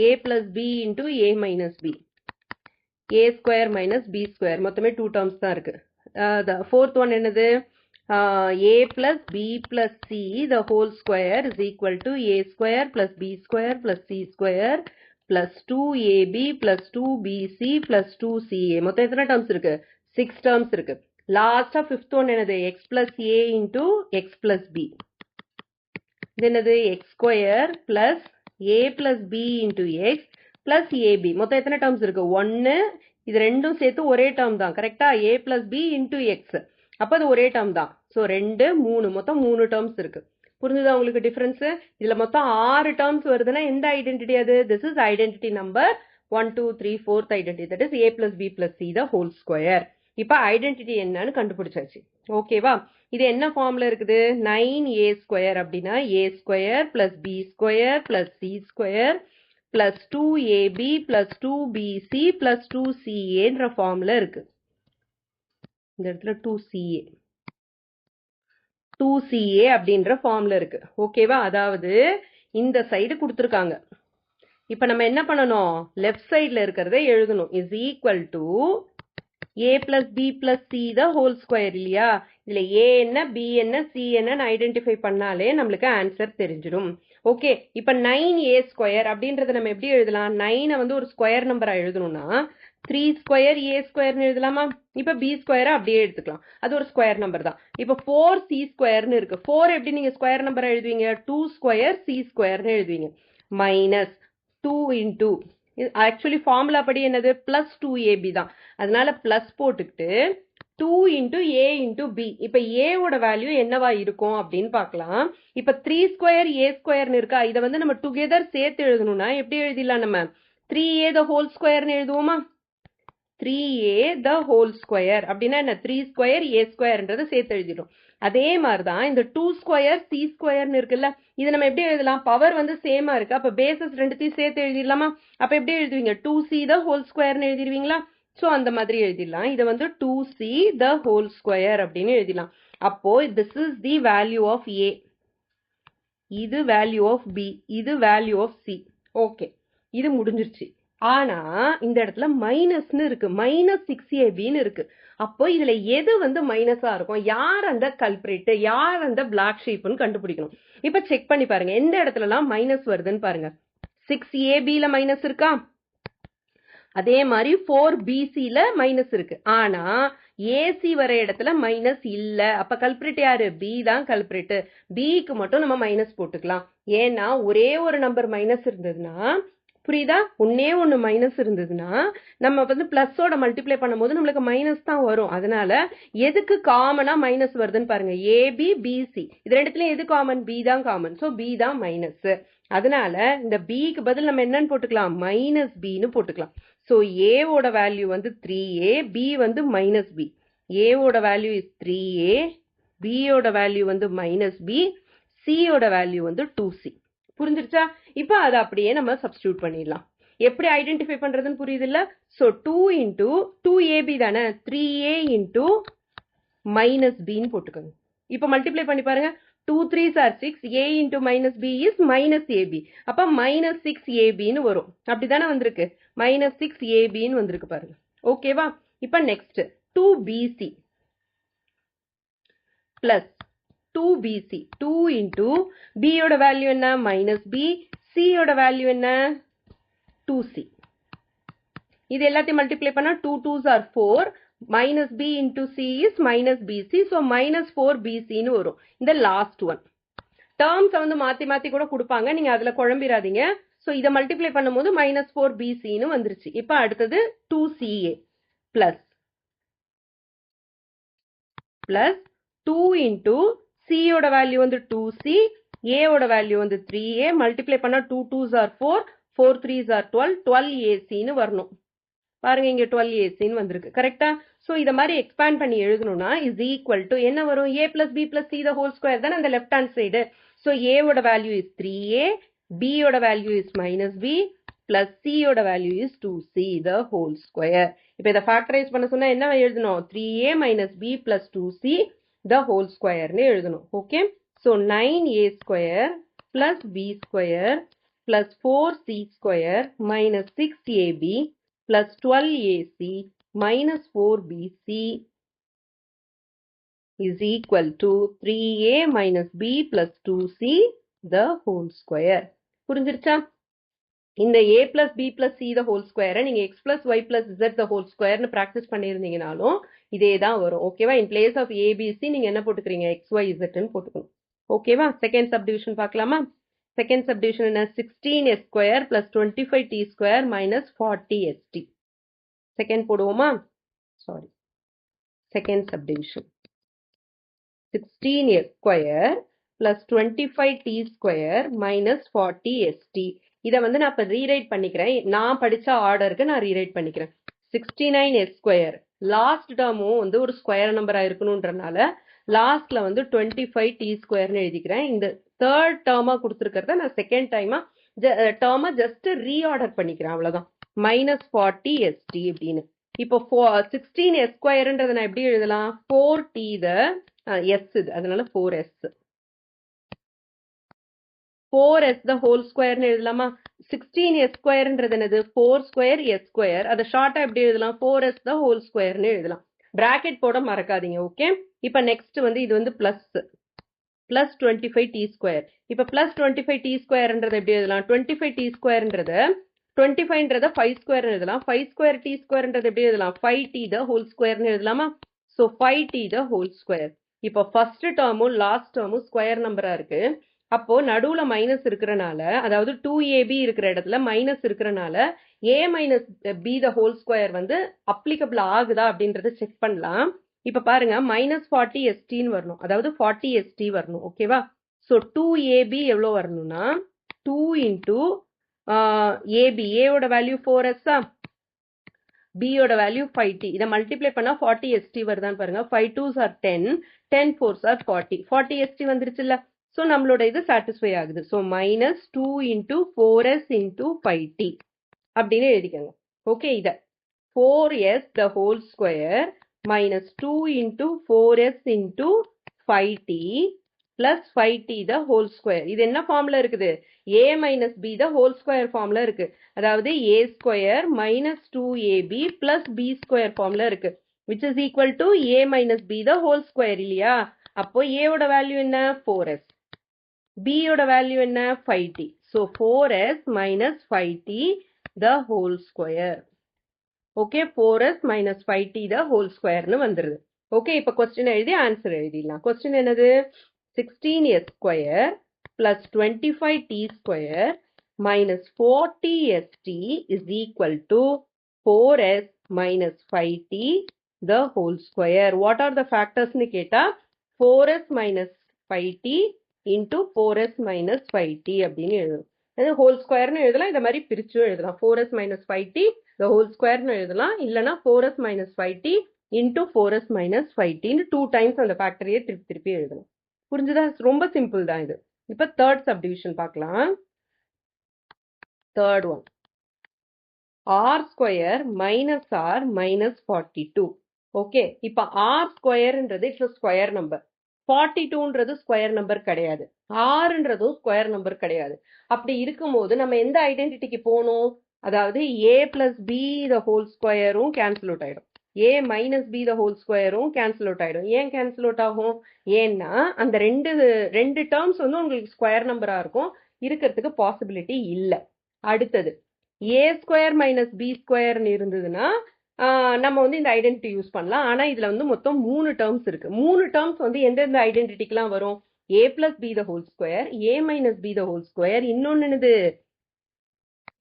a plus b into a minus b. a square minus b square. மொத்தமே 2 terms தான் இருக்கு. fourth one என்னது? a plus b plus c the whole square is equal to a square plus b square plus c square plus 2ab plus 2bc plus 2ca. மொத்தம் எத்தனை terms இருக்கு? 6 terms இருக்கு. லாஸ்டா fifth one என்னது? x plus a into x plus b. இது என்னது? x square plus a plus b into x plus ab. மொத்தம் எத்தனை டேர்ம்ஸ் இருக்கு? 1. இது ரெண்டும் சேர்த்து ஒரே டேர்ம் தான். கரெக்டா? a plus b into x. அப்ப அது ஒரே டேர்ம் தான். ஸோ 2 3 மொத்தம் 3 டேர்ம்ஸ் இருக்கு. புரிஞ்சுதா உங்களுக்கு டிஃபரன்ஸ்? இதுல மொத்தம் 6 டேர்ம்ஸ் வருதுன்னா எந்த ஐடென்டிட்டி அது? This is identity number 1 2 3 4th identity, that is a plus b plus c the whole square. இப்ப ஐடென்டிட்டி என்னன்னு கண்டுபிடிச்சாச்சு. ஓகேவா? இது என்ன ஃபார்ம்ல இருக்குது? 9a square அப்படின்னா a square plus b square plus c square plus 2ab plus 2bc plus 2ca என்ற ஃபார்ம்ல இருக்கு. இந்த இடத்துல 2ca அப்படின்ற ஃபார்ம்ல இருக்கு. ஓகேவா? அதாவது இந்த சைடு கொடுத்துருக்காங்க. இப்ப நம்ம என்ன பண்ணணும்? லெஃப்ட் சைடுல இருக்கிறத எழுதணும். Is equal to a plus b plus c the whole square இல்லையா? இதுல a என்ன b என்ன c என்னன்னு ஐடென்டிஃபை பண்ணாலே நம்மளுக்கு ஆன்சர் தெரிஞ்சிடும். ஓகே, இப்ப 9a ஸ்கொயர் அப்படின்றத நம்ம எப்படி எழுதலாம்? 9 வந்து ஒரு ஸ்கொயர் நம்பரா எழுதணும்னா 3 ஸ்கொயர் a ஸ்கொயர்னு எழுதலாமா? இப்ப b ஸ்கொயரை அப்படியே எடுத்துக்கலாம், அது ஒரு ஸ்கொயர் நம்பர் தான். இப்ப 4c ஸ்கொயர்னு இருக்கு. 4 எப்படி நீங்க ஸ்கொயர் நம்பரா எழுதுவீங்க? 2 ஸ்கொயர் c ஸ்கொயர்னு எழுதுவீங்க. மைனஸ் 2 இன்டூ, ஆக்சுவலி ஃபார்முலா படி என்னது? பிளஸ் 2ab தான். அதனால பிளஸ் போட்டுக்கிட்டு 2 இன்டூ a இன்டூ b. இப்ப a ஓட வேல்யூ என்னவா இருக்கும் அப்படின்னு பார்க்கலாம். இப்ப 3 ஸ்கொயர் a ஸ்கொயர்னு இருக்கா, இதை வந்து நம்ம டுகெதர் சேர்த்து எழுதணும்னா எப்படி எழுதிடலாம்? நம்ம 3a the whole ஸ்கொயர்னு எழுதுவோமா? 3a the whole ஸ்கொயர் அப்படின்னா என்ன? 3 ஸ்கொயர் a ஸ்கொயர்ன்றதை சேர்த்து எழுதிடும். அதே மாதிரிதான் இந்த 2 ஸ்கொயர் c ஸ்கொயர்னு இருக்குல்ல, இது நம்ம எப்படி எழுதலாம்? பவர் வந்து சேமா இருக்கு, அப்ப பேசஸ் ரெண்டுத்தையும் சேர்த்து எழுதிடலாமா? அப்ப எப்படி எழுதுவீங்க? 2c the whole ஸ்கொயர்னு எழுதிடுவீங்களா? சோ அந்த மாதிரி எழுதிடலாம். இதை வந்து 2c the whole ஸ்கொயர் அப்படின்னு எழுதிடலாம். அப்போ this is the value of a, இது வேல்யூ ஆஃப் b, இது வேல்யூ ஆஃப் c. ஓகே, இது முடிஞ்சிருச்சு. ஆனா இந்த இடத்துல மைனஸ்னு இருக்கு, மைனஸ் 6ab இருக்கு. அப்போ இதுல எது வந்து மைனஸா இருக்கும்? யார் அந்த கல்பிரேட், யார் அந்த பிளாக் ஷீப்னு கண்டுபிடிக்கணும். இப்ப செக் பண்ணி பாருங்க எந்த இடத்துல எல்லாம் மைனஸ் வருதுன்னு பாருங்க. 6ab மைனஸ் இருக்கா? அதே மாதிரி 4bc மைனஸ் இருக்கு. ஆனா ஏசி வர இடத்துல மைனஸ் இல்ல. அப்ப கல்பிரேட் யாரு? b தான் கல்பிரேட். bக்கு மட்டும் நம்ம மைனஸ் போட்டுக்கலாம். ஏன்னா ஒரே ஒரு நம்பர் மைனஸ் இருந்ததுன்னா, புரியுதா? ஒன்னே ஒன்னு மைனஸ் இருந்ததுன்னா நம்ம வந்து பிளஸோட மல்டிப்ளை பண்ணும்போது நம்மளுக்கு மைனஸ் தான் வரும். அதனால எதுக்கு காமனா மைனஸ் வருதுன்னு பாருங்க. ஏபி பிசி இது ரெண்டுத்துலயும் எது காமன்? b தான் காமன். சோ b தான் மைனஸ். அதனால இந்த bக்கு பதில் நம்ம என்னன்னு போட்டுக்கலாம்? மைனஸ் bன்னு போட்டுக்கலாம். சோ a ஓட வேல்யூ வந்து 3a, b வந்து மைனஸ் b. a ஓட வேல்யூ இஸ் 3a, b ஓட வேல்யூ வந்து மைனஸ் b, c ஓட வேல்யூ வந்து 2c. புரிஞ்சிருச்சா? இப்ப அதை அப்படியே நம்ம சப்ஸ்டிடியூட் பண்ணிடலாம். எப்படி ஐடென்டிஃபை பண்றதுன்னு புரியுது இல்ல? சோ 2 இன்டூ 2ab தானே, 3a இன்டூ மைனஸ் பின்னு போட்டுக்கோங்க. இப்ப மல்டிப்ளை பண்ணி பாருங்க. 2 3s are 6, a into minus b is minus ab. அப்ப minus 6ab ன்னு வரும். அப்படிதானே வந்திருக்கு? minus 6ab ன்னு வந்திருக்கு பாருங்க. ஓகேவா? இப்ப next 2bc plus 2bc, 2 into b யோட வேல்யூ என்ன? minus b, c யோட வேல்யூ என்ன? 2c. இது எல்லாத்தையும் மல்டிப்ளை பண்ணா 2 2s are 4, minus b into c is minus bc, so minus 4bc ன்னு வரும். இந்த லாஸ்ட் ஒன் டேர்ம்ஸ் வந்து மாத்தி மாத்தி கூட கொடுப்பாங்க, நீங்க அதுல குழம்பிராதீங்க. சோ இதை மல்டிப்ளை பண்ணும்போது minus 4bc ன்னு வந்துருச்சு. இப்ப அடுத்தது 2ca பிளஸ் 2 into c யோட வேல்யூ வந்து 2c, a ஓட வேல்யூ வந்து 3a, மல்டிப்ளை பண்ணா 2 2s are 4, 4 3s are 12, 12ac ன்னு வரணும். பாருங்க இங்க 12ac ன்னு வந்திருக்கு. கரெக்டா? சோ இத மாதிரி எக்ஸ்பேண்ட் பண்ணி எழுதணும்னா இஸ் ஈக்குவல் டு என்ன வரும்? a plus b plus c the whole square தானே அந்த left hand side. So a ஓட வேல்யூ இஸ் 3a, b ஓட value is minus b, plus c ஓட value is 2c the whole square. இப்ப இத factorise பண்ண சொன்னா என்ன எழுதணும்? 3a minus b plus 2c the whole square னு எழுதணும். Okay? So 9a square plus b square plus 4c square minus 6ab plus 12ac minus 4bc is equal to 3a minus b plus 2c the whole square. புரிஞ்சிருச்சா? இந்த a plus b plus c the whole square நீங்க x plus y plus z the whole square னு practice பண்ணியிருந்தீங்கனாலும் இதே தான் வரும். ஓகேவா? in place of a b c நீங்க என்ன போட்டுக்கிறீங்க? x y z னு போட்டுக்கணும். ஓகேவா? செகண்ட் சப்டிவிஷன் பார்க்கலாமா? செகண்ட் சப்டிவிஷன் என்ன? 16s square plus 25t square minus 40st. Second போடுவோமா? Sorry, second subdivision 16s square plus 25t square minus 40st. இதை வந்து நான் இப்போ ரீரைட் பண்ணிக்கிறேன். நான் படித்த ஆர்டருக்கு நான் ரீரைட் பண்ணிக்கிறேன். 69s square. லாஸ்ட் டேர்மும் வந்து ஒரு ஸ்கொயர் நம்பராக இருக்கணுன்றனால லாஸ்ட்ல வந்து 25t ஸ்கொயர்னு எழுதிக்கிறேன். இந்த தேர்ட் டேர்மாக கொடுத்துருக்கிறத நான் செகண்ட் டைமாக டேர்மை ஜஸ்ட் ரீஆர்டர் பண்ணிக்கிறேன், அவ்வளோதான். மைனஸ் 40st அப்படின்னு. இப்போ 16s ஸ்கொயர்ன்றதை நான் எப்படி எழுதலாம்? 4t எஸ் இது, அதனால 4s. 4s the whole square எழுதலாமா? 16s ஸ்கொயர்ன்றது என்னது? 4 ஸ்கொயர் s ஸ்கொயர். அதை ஷார்ட்டா எப்படி எழுதலாம்? 4s the whole square எழுதலாம். பிராக்கெட் போட மறக்காதீங்க, ஓகே? இப்போ நெக்ஸ்ட் வந்து இது வந்து பிளஸ் 25t ஸ்கொயர். இப்போ பிளஸ் 25t ஸ்கொயர்ன்றது எப்படி எழுதலாம்? 25t ஸ்கொயர்ன்றத 25ன்றத 5 ஸ்கொயர் எழுதலாம். 5 ஸ்கொயர் t ஸ்கொயர்ன்றது எப்படி எழுதலாம்? 5t the whole ஸ்கொயர்னு எழுதலாமா? ஸோ 5t the whole ஸ்கொயர். இப்போ ஃபர்ஸ்ட் டேர்மும் லாஸ்ட் டேர்மும் ஸ்கொயர் நம்பரா இருக்கு. அப்போ நடுவுல மைனஸ் இருக்கிறனால, அதாவது 2ab இருக்கிற இடத்துல மைனஸ் இருக்கிறனால a minus b the whole square வந்து அப்ளிகபிள் ஆகுதா அப்படின்றத செக் பண்ணலாம். இப்ப பாருங்க, மைனஸ் 40st வரணும், அதாவது 40st வரணும், ஓகேவா? ஸோ 2ab எவ்வளோ வரணும்னா 2 இன்டூ ab, ஏவோட வேல்யூ 4s, b யோட வேல்யூ 5t. இதை மல்டிப்ளை பண்ணா 40st வருதான்னு பாருங்க. 5 2s are 10, 10 4s are 40. 40st வந்துருச்சு இல்ல? ஸோ நம்மளோட இது சாட்டிஸ்ஃபை ஆகுது. So minus 2 into 4s into 5t அப்படின்னு எழுதிக்கோங்க. ஓகே, இதை 4s the whole square minus 2 into 4s into 5t plus 5t the whole square. இது என்ன ஃபார்ம்ல இருக்குது? a minus b the whole square ஃபார்ம்ல இருக்கு. அதாவது a square minus 2ab plus b square ஃபார்ம்ல இருக்கு, which is equal to a minus b the whole square இல்லையா? அப்போ a ஓட வேல்யூ என்ன? 4s. b யோட வேல்யூ என்ன? 5t. So 4s minus 5t the whole square. Okay, 4s minus 5t the whole ஸ்கொயர்னு வந்துருது. ஓகே, இப்போ கொஸ்டின் எழுதி ஆன்சர் எழுதிடலாம். கொஸ்டின் என்னது? 16s square plus 25t square minus 40st is equal to 4s minus 5t the whole square. What are the ஃபேக்டர்ஸ்னு கேட்டா 4s minus 5t into 4s minus 5t அப்படின்னு எழுதணும். அது ஹோல் ஸ்கொயர்னு எழுதலாம், இந்த மாதிரி பிரிச்சும் எழுதலாம். 4s minus 5t the whole ஸ்கொயர்னு எழுதலாம், இல்லைனா 4s minus 5t into 4s minus 5tன்னு 2 டைம்ஸ் அந்த ஃபேக்டரியை திருப்பி எழுதணும். புரிஞ்சுதா? ரொம்ப சிம்பிள் தான் இது. இப்போ தேர்ட் சப்டிவிஷன் பார்க்கலாம். Third one, R square minus R minus 42. Okay, இப்போ ஆர் ஸ்கொயர்ன்றது இட்ஸ் ஸ்கொயர் நம்பர், 42ன்றது ஸ்கொயர் நம்பர் கிடையாது, ஆறுன்றதும் ஸ்கொயர் நம்பர் கிடையாது. அப்படி இருக்கும்போது நம்ம எந்த ஐடென்டிட்டிக்கு போகணும்? அதாவது a plus B the whole ஸ்கொயரும் கேன்சல் அவுட் ஆயிடும், a minus B the whole ஸ்கொயரும் கேன்சல் அவுட் ஆயிடும். ஏன் கேன்சல் அவுட் ஆகும்? ஏன்னா அந்த ரெண்டு டேர்ம்ஸ் வந்து உங்களுக்கு ஸ்கொயர் நம்பரா இருக்கும், இருக்கிறதுக்கு பாசிபிலிட்டி இல்லை. அடுத்தது a ஸ்கொயர் மைனஸ் பி ஸ்கொயர்னு இருந்ததுன்னா நம்ம வந்து இந்த ஐடென்டிட்டி யூஸ் பண்ணலாம். ஆனா இதுல வந்து மொத்தம் 3 டேர்ம்ஸ் இருக்கு. 3 டேர்ம்ஸ் வந்து எந்தெந்த ஐடென்டிட்டிக்கெல்லாம் வரும்? a plus B the whole square, a minus B the whole square, இன்னொன்னு என்னது?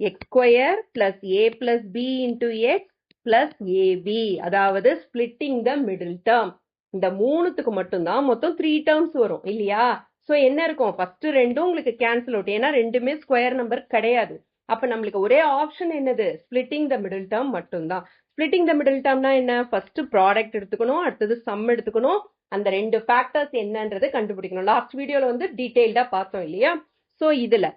X square plus a plus B into X plus ab, அதாவது ஸ்பிளிட்டிங் த மிடில் டேர்ம். இந்த 3த்துக்கு மட்டும்தான் மொத்தம் 3 டேர்ம்ஸ் வரும் இல்லையா? ஸோ என்ன இருக்கும்? ஃபர்ஸ்ட் ரெண்டும் உங்களுக்கு கேன்சல் அவுட், ஏன்னா ரெண்டுமே ஸ்கொயர் நம்பர் கிடையாது. அப்ப நம்மளுக்கு ஒரே ஆப்ஷன் என்னது? ஸ்பிளிட்டிங் த மிடில் டேர்ம் மட்டும்தான். ஸ்பிளிட்டிங் த மிடில் டேர்ம்னா என்ன? ஃபர்ஸ்ட் ப்ராடக்ட் எடுத்துக்கணும், அடுத்தது சம் எடுத்துக்கணும், அந்த 2 ஃபேக்டர்ஸ் என்னன்றது கண்டுபிடிக்கணும். லாஸ்ட் வீடியோல வந்து டீடைல்டா பார்த்தோம் இல்லையா? ஸோ இதுல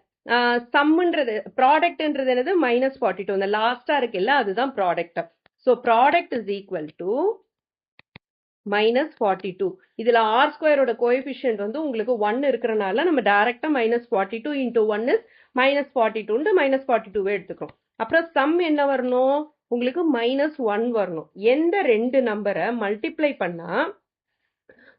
சம்ன்றது ப்ராடக்ட்ன்றது என்னது? மைனஸ் 42. இந்த லாஸ்டா இருக்குல்ல, அதுதான் product. So product is equal to minus 42. இதுல ஆர் ஸ்கொயரோட கோஎஃபிஷியன்ட் வந்து உங்களுக்கு 1 இருக்கிறனால நம்ம டைரக்டா minus 42 into 1 is minus 42 minus 42 எடுத்துக்கிறோம். அப்புறம் சம் என்ன வரணும்? உங்களுக்கு மைனஸ் 1 வரணும். எந்த 2 நம்பரை மல்டிப்ளை பண்ணா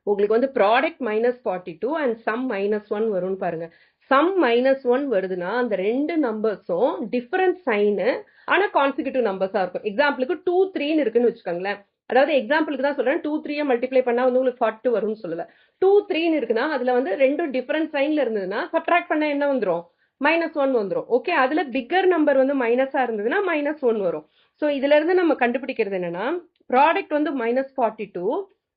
உங்களுக்கு வந்து product minus 42 and some minus 1 வரும்னு பாருங்க. சம் மைனஸ் 1 வருதுன்னா அந்த 2 நம்பர்ஸும் டிஃபரன்ட் சைனு, ஆனா கான்சிக்யூட்டிவ் நம்பர்ஸா இருக்கும். எக்ஸாம்பிளுக்கு 2 3ன்னு இருக்குன்னு வச்சுக்கோங்களேன். அதாவது எக்ஸாம்பிளுக்கு தான் சொல்றேன், 2 3 மல்டிப்ளை பண்ணா வந்து உங்களுக்கு 42 வரும்னு சொல்லல. 2 3ன்னு இருக்குன்னா அதுல வந்து ரெண்டும் டிஃபரன்ட் சைன்ல இருந்ததுன்னா சப்ட்ராக்ட் பண்ண என்ன வந்துடும்? மைனஸ் 1 வந்துடும். ஓகே, அதுல பிக்கர் நம்பர் வந்து மைனஸா இருந்ததுன்னா மைனஸ் 1 வரும். ஸோ இதுல இருந்து நம்ம கண்டுபிடிக்கிறது என்னன்னா, ப்ராடக்ட் வந்து மைனஸ் 42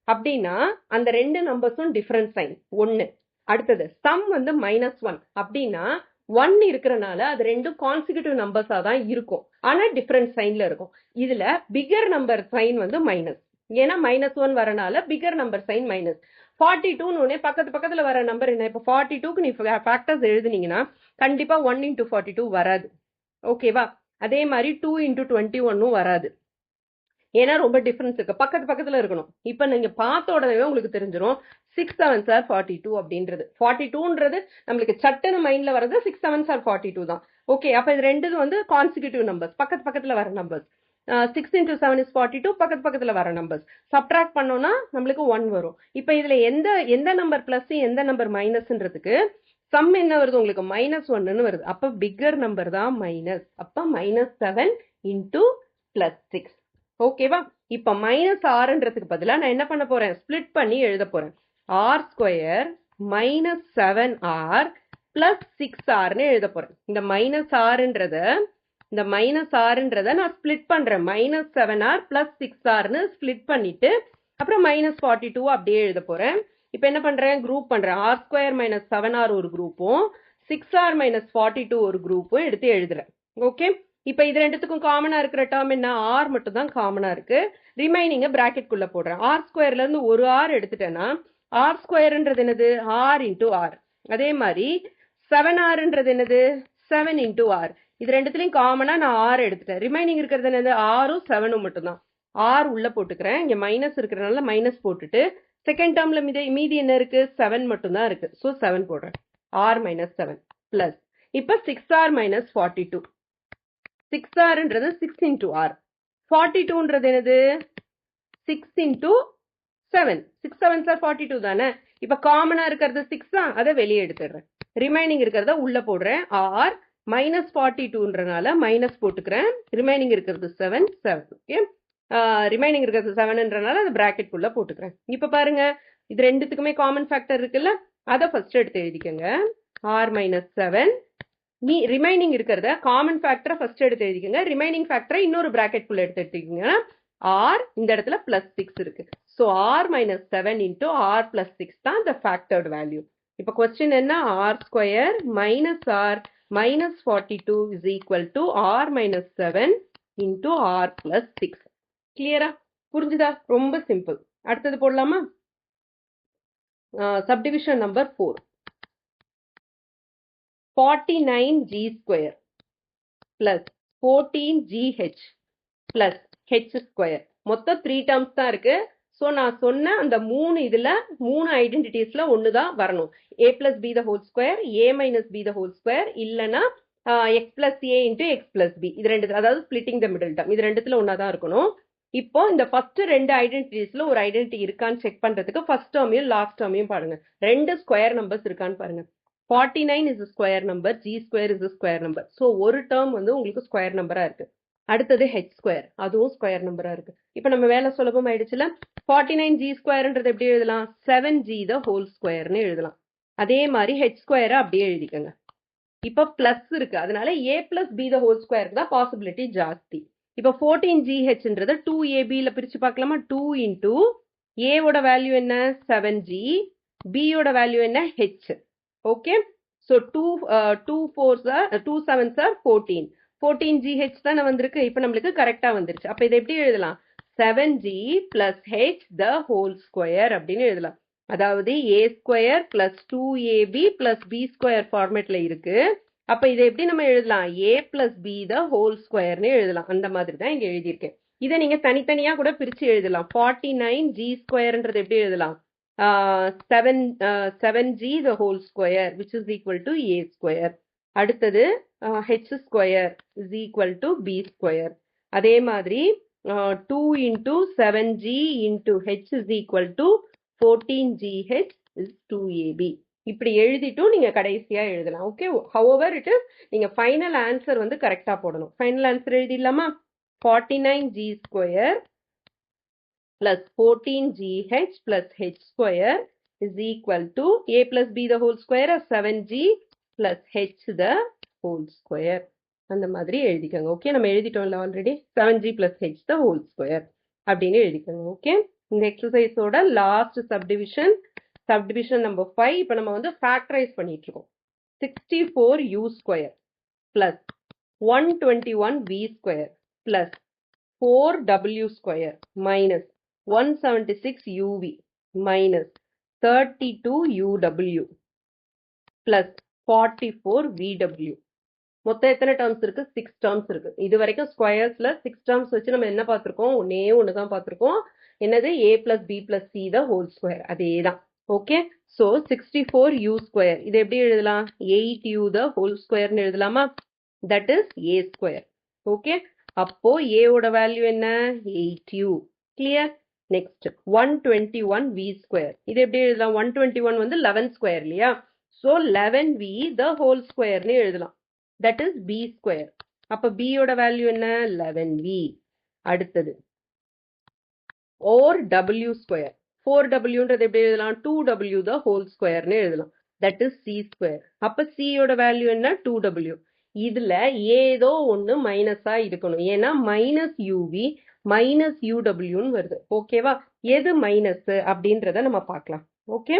அப்படின்னா அந்த 2 நம்பர்ஸும் டிஃபரன்ட் சைன் 1. அடுத்தது சம் வந்து -1 அப்படின்னா 1 இருக்கிறனால அது ரெண்டும் கான்சிக்யூட்டிவ் நம்பர்ஸா தான் இருக்கும். ஆனா டிஃபரண்ட் சைன்ல இருக்கும். இதுல பிகர் நம்பர் சைன் வந்து மைனஸ். ஏன்னா -1 வரனால பிகர் நம்பர் சைன் மைனஸ். 42 பக்கத்துல வர நம்பர் என்ன? இப்ப 42க்கு நீ ஃபேக்டர்ஸ் எழுதுனீங்கன்னா கண்டிப்பா 1 into 42 வராது. ஓகேவா? அதே மாதிரி 2 into 21 வராது. ஏன்னா ரொம்ப டிஃபரன்ஸ் இருக்கு. பக்கத்துல இருக்கணும். இப்ப நீங்க பார்த்த உடனே உங்களுக்கு தெரிஞ்சிடும் 6 7s are 42 அப்படின்றது. 42ன்றது நம்மளுக்கு சட்டுன்னு மைண்ட்ல வர்றது 6 7s are 42 தான். ஓகே, அப்ப இது ரெண்டு வந்து கான்சிக்யூட்டிவ் நம்பர்ஸ், பக்கத்துல வர நம்பர்ஸ். 6 into 7 is 42, பக்கத்துல வர நம்பர்ஸ். சப்ட்ராக்ட் பண்ணோம்னா நம்மளுக்கு 1 வரும். இப்ப இதுல எந்த நம்பர் பிளஸ் எந்த நம்பர் மைனஸ்ன்றதுக்கு சம் என்ன வருது உங்களுக்கு? -1ன்னு வருது. அப்ப பிக்கர் நம்பர் தான் மைனஸ். அப்ப -7 into +6. ஓகேவா? இப்ப -6ன்றதுக்கு பதிலா நான் என்ன பண்ண போறேன்? ஸ்பிளிட் பண்ணி எழுத போறேன். r² -7r plus 6rன்னு எழுத போறேன். இந்த -6ன்றத நான் ஸ்பிளிட் பண்றேன். -7r plus 6rன்னு ஸ்பிளிட் பண்ணிட்டு அப்புறம் -42 அப்படியே எழுத போறேன். இப்ப என்ன பண்றேன்? குரூப் பண்றேன். r² -7r ஒரு குரூப்பும் 6r -42 ஒரு குரூப்பும் எடுத்து எழுதுறேன். ஓகே, இப்ப இது ரெண்டுத்துக்கும் காமனா இருக்கிற டேர்ம் என்ன? r மட்டும் தான் காமனா இருக்கு. ரிமைனிங்க பிராக்கெட் குள்ள போடுறேன். r² இருந்து ஒரு r எடுத்துட்டேன்னா r²ன்றது என்னது? r into r. அதே மாதிரி 7rன்றது என்னது? 7 into r. இது ரெண்டுத்துலயும் காமனா நான் r எடுத்துட்டேன். ரிமைனிங் இருக்கிறது என்னது? rம் 7ம் மட்டும் தான். r உள்ள போட்டுக்கிறேன். இங்க மைனஸ் இருக்கிறதுனால மைனஸ் போட்டுட்டு செகண்ட் டேர்ம்ல மீதி என்ன இருக்கு? 7 மட்டும் தான் இருக்கு. சோ 7 போடுறேன். r -7 பிளஸ் இப்ப 6r -42. 6rன்றது 6 into r. 42ன்றது என்னது? 6 into 7. 6 7s are 42 தானே? இப்ப காமனா இருக்கிறது 6 அதை வெளியே எடுத்துடுறேன். ரிமைனிங் இருக்கிறத உள்ள போடுறேன். r -42ன்றனால மைனஸ் போட்டுக்கிறேன். ரிமைனிங் இருக்கிறது 7. ஓகே, ரிமைனிங் இருக்கிறது 7ன்றனால அது பிராக்கெட் குள்ள போட்டுக்கிறேன். இப்ப பாருங்க, இது ரெண்டுத்துக்குமே காமன் ஃபேக்டர் இருக்குல்ல, அதை ஃபர்ஸ்ட் எடுத்து எழுதிக்கங்க. r -7 ரிமைனிங் இருக்கிறத காமன் ஃபேக்டரை ஃபர்ஸ்ட் எடுத்து எழுதிக்கங்க. ரிமைனிங் ஃபேக்டரை இன்னொரு பிராக்கெட் குள்ள எடுத்து எடுத்துக்கீங்கன்னா r இந்த இடத்துல +6 இருக்கு. So r -7 into r +6 தான் the factored value. இப்ப question என்ன? r² -r -42 is equal to r -7 into r +6. கிளியரா? புரிஞ்சுதா? ரொம்ப சிம்பிள். அடுத்தது போடலாமா? subdivision number 4. 49g² plus 14gh plus h². மொத்தம் 3 terms தான் இருக்கு. சோ நான் சொன்ன அந்த 3 இதுல 3 ஐடென்டிட்டிஸ்ல ஒன்னு தான் வரணும். a plus b the whole square, a minus b the whole square, இல்லனா x plus a into x plus b. இது ரெண்டு, அதாவது splitting the middle term. இது ரெண்டுத்துல ஒன்னா தான் இருக்கணும். இப்போ இந்த ஃபர்ஸ்ட் ரெண்டு ஐடென்டிட்டிஸ்ல ஒரு ஐடென்டிட்டி இருக்கான்னு செக் பண்றதுக்கு ஃபர்ஸ்ட் டேர்மையும் லாஸ்ட் டேர்மையும் பாருங்க. ரெண்டு ஸ்கொயர் நம்பர்ஸ் இருக்கான்னு பாருங்க. 49 is a square number, g² is a square number. So ஒரு டேர்ம் வந்து உங்களுக்கு ஸ்கொயர் நம்பரா இருக்கு. அடுத்தது h², அதுவும் ஸ்கொயர் நம்பரா இருக்கு. இப்ப நம்ம வேலை சுலபம் ஆயிடுச்சுல. 49g²ன்றது எப்படி எழுதலாம்? 7g the whole squareன்னு எழுதலாம். அதே மாதிரி h² அப்படியே எழுதிக்கங்க. இப்ப பிளஸ் இருக்கு, அதனால a plus b the whole squareக்கு தான் பாசிபிலிட்டி ஜாஸ்தி. இப்ப 14gh-ன்றத 2ab-ல பிரிச்சு பார்க்கலாமா? 2 into a ஓட வேல்யூ என்ன? 7g, b ஓட வேல்யூ என்ன? h. Okay, so 2 7s are 14. 14gh தானே வந்திருக்கு. இப்ப நம்மளுக்கு கரெக்டா வந்துருச்சு. அப்ப இதை எப்படி எழுதலாம்? 7g plus h the whole square அப்படின்னு எழுதலாம். அதாவது a² plus 2ab plus b² ஃபார்மேட்ல இருக்கு. அப்ப இதை எப்படி நம்ம எழுதலாம்? a plus b the whole squareன்னு எழுதலாம். அந்த மாதிரி தான் இங்க எழுதியிருக்கேன். இதை நீங்க தனித்தனியா கூட பிரிச்சு எழுதலாம். 49g²ன்றது எப்படி எழுதலாம்? 7g the whole square which is equal to a². அடுத்தது h² is equal to b². அதே மாதிரி 2 into 7g into h is equal to 14gh is 2ab. இப்படி எழுதிட்டும் நீங்க கடைசியா எழுதலாம். ஓகே, however it is, நீங்க ஃபைனல் ஆன்சர் வந்து கரெக்டா போடணும். ஃபைனல் ஆன்சர் எழுதிடலாமா? 49g² plus 14gh plus h² is equal to a plus b the whole square, 7g plus h the whole square. அந்த மாதிரி எழுதிக்கங்க. ஓகே, நம்ம எழுதிட்டோம்ல already. 7g plus h the whole square அப்படின்னு எழுதிக்கங்க. Okay, இந்த எக்ஸசைஸோட last subdivision subdivision number 5 இப்போ நம்ம வந்து factorize பண்ணிட்டு இருக்கோம் 64u square plus 121v square plus 4w square minus 176uv minus 32uw plus 44vw மொத்தம் எத்தனை டேர்ம்ஸ் இருக்கு 6 டேர்ம்ஸ் இருக்கு இது வரைக்கும் ஸ்கொயர்ஸ்ல 6 டேர்ம்ஸ் வச்சு நம்ம என்ன பார்த்திருக்கோம் ஒண்ணே ஒன்று தான் பார்த்திருக்கோம் என்னது a plus b plus c the whole square அதேதான் ஓகே சோ 64u square இது எப்படி எழுதலாம் 8u the whole square னு எழுதலாமா that is a square okay அப்போ a ஓட வேல்யூ என்ன 8u clear next 121v square இது எப்படி எழுதலாம் 121 வந்து 11 square இல்லையா so 11v the whole square னு எழுதலாம் that is b square அப்ப b ஓட வேல்யூ என்ன 11v அடுத்தது or w square 4w ன்றது எப்படி எழுதலாம் 2w the whole square னு எழுதலாம் that is c square அப்ப c ஓட வேல்யூ என்ன 2w இதுல ஏதோ ஒன்னு மைனஸா இருக்கணும் ஏன்னா மைனஸ் uv மைனஸ் uw னு வருது ஓகேவா எது மைனஸ் அப்படின்றத நம்ம பார்க்கலாம் ஓகே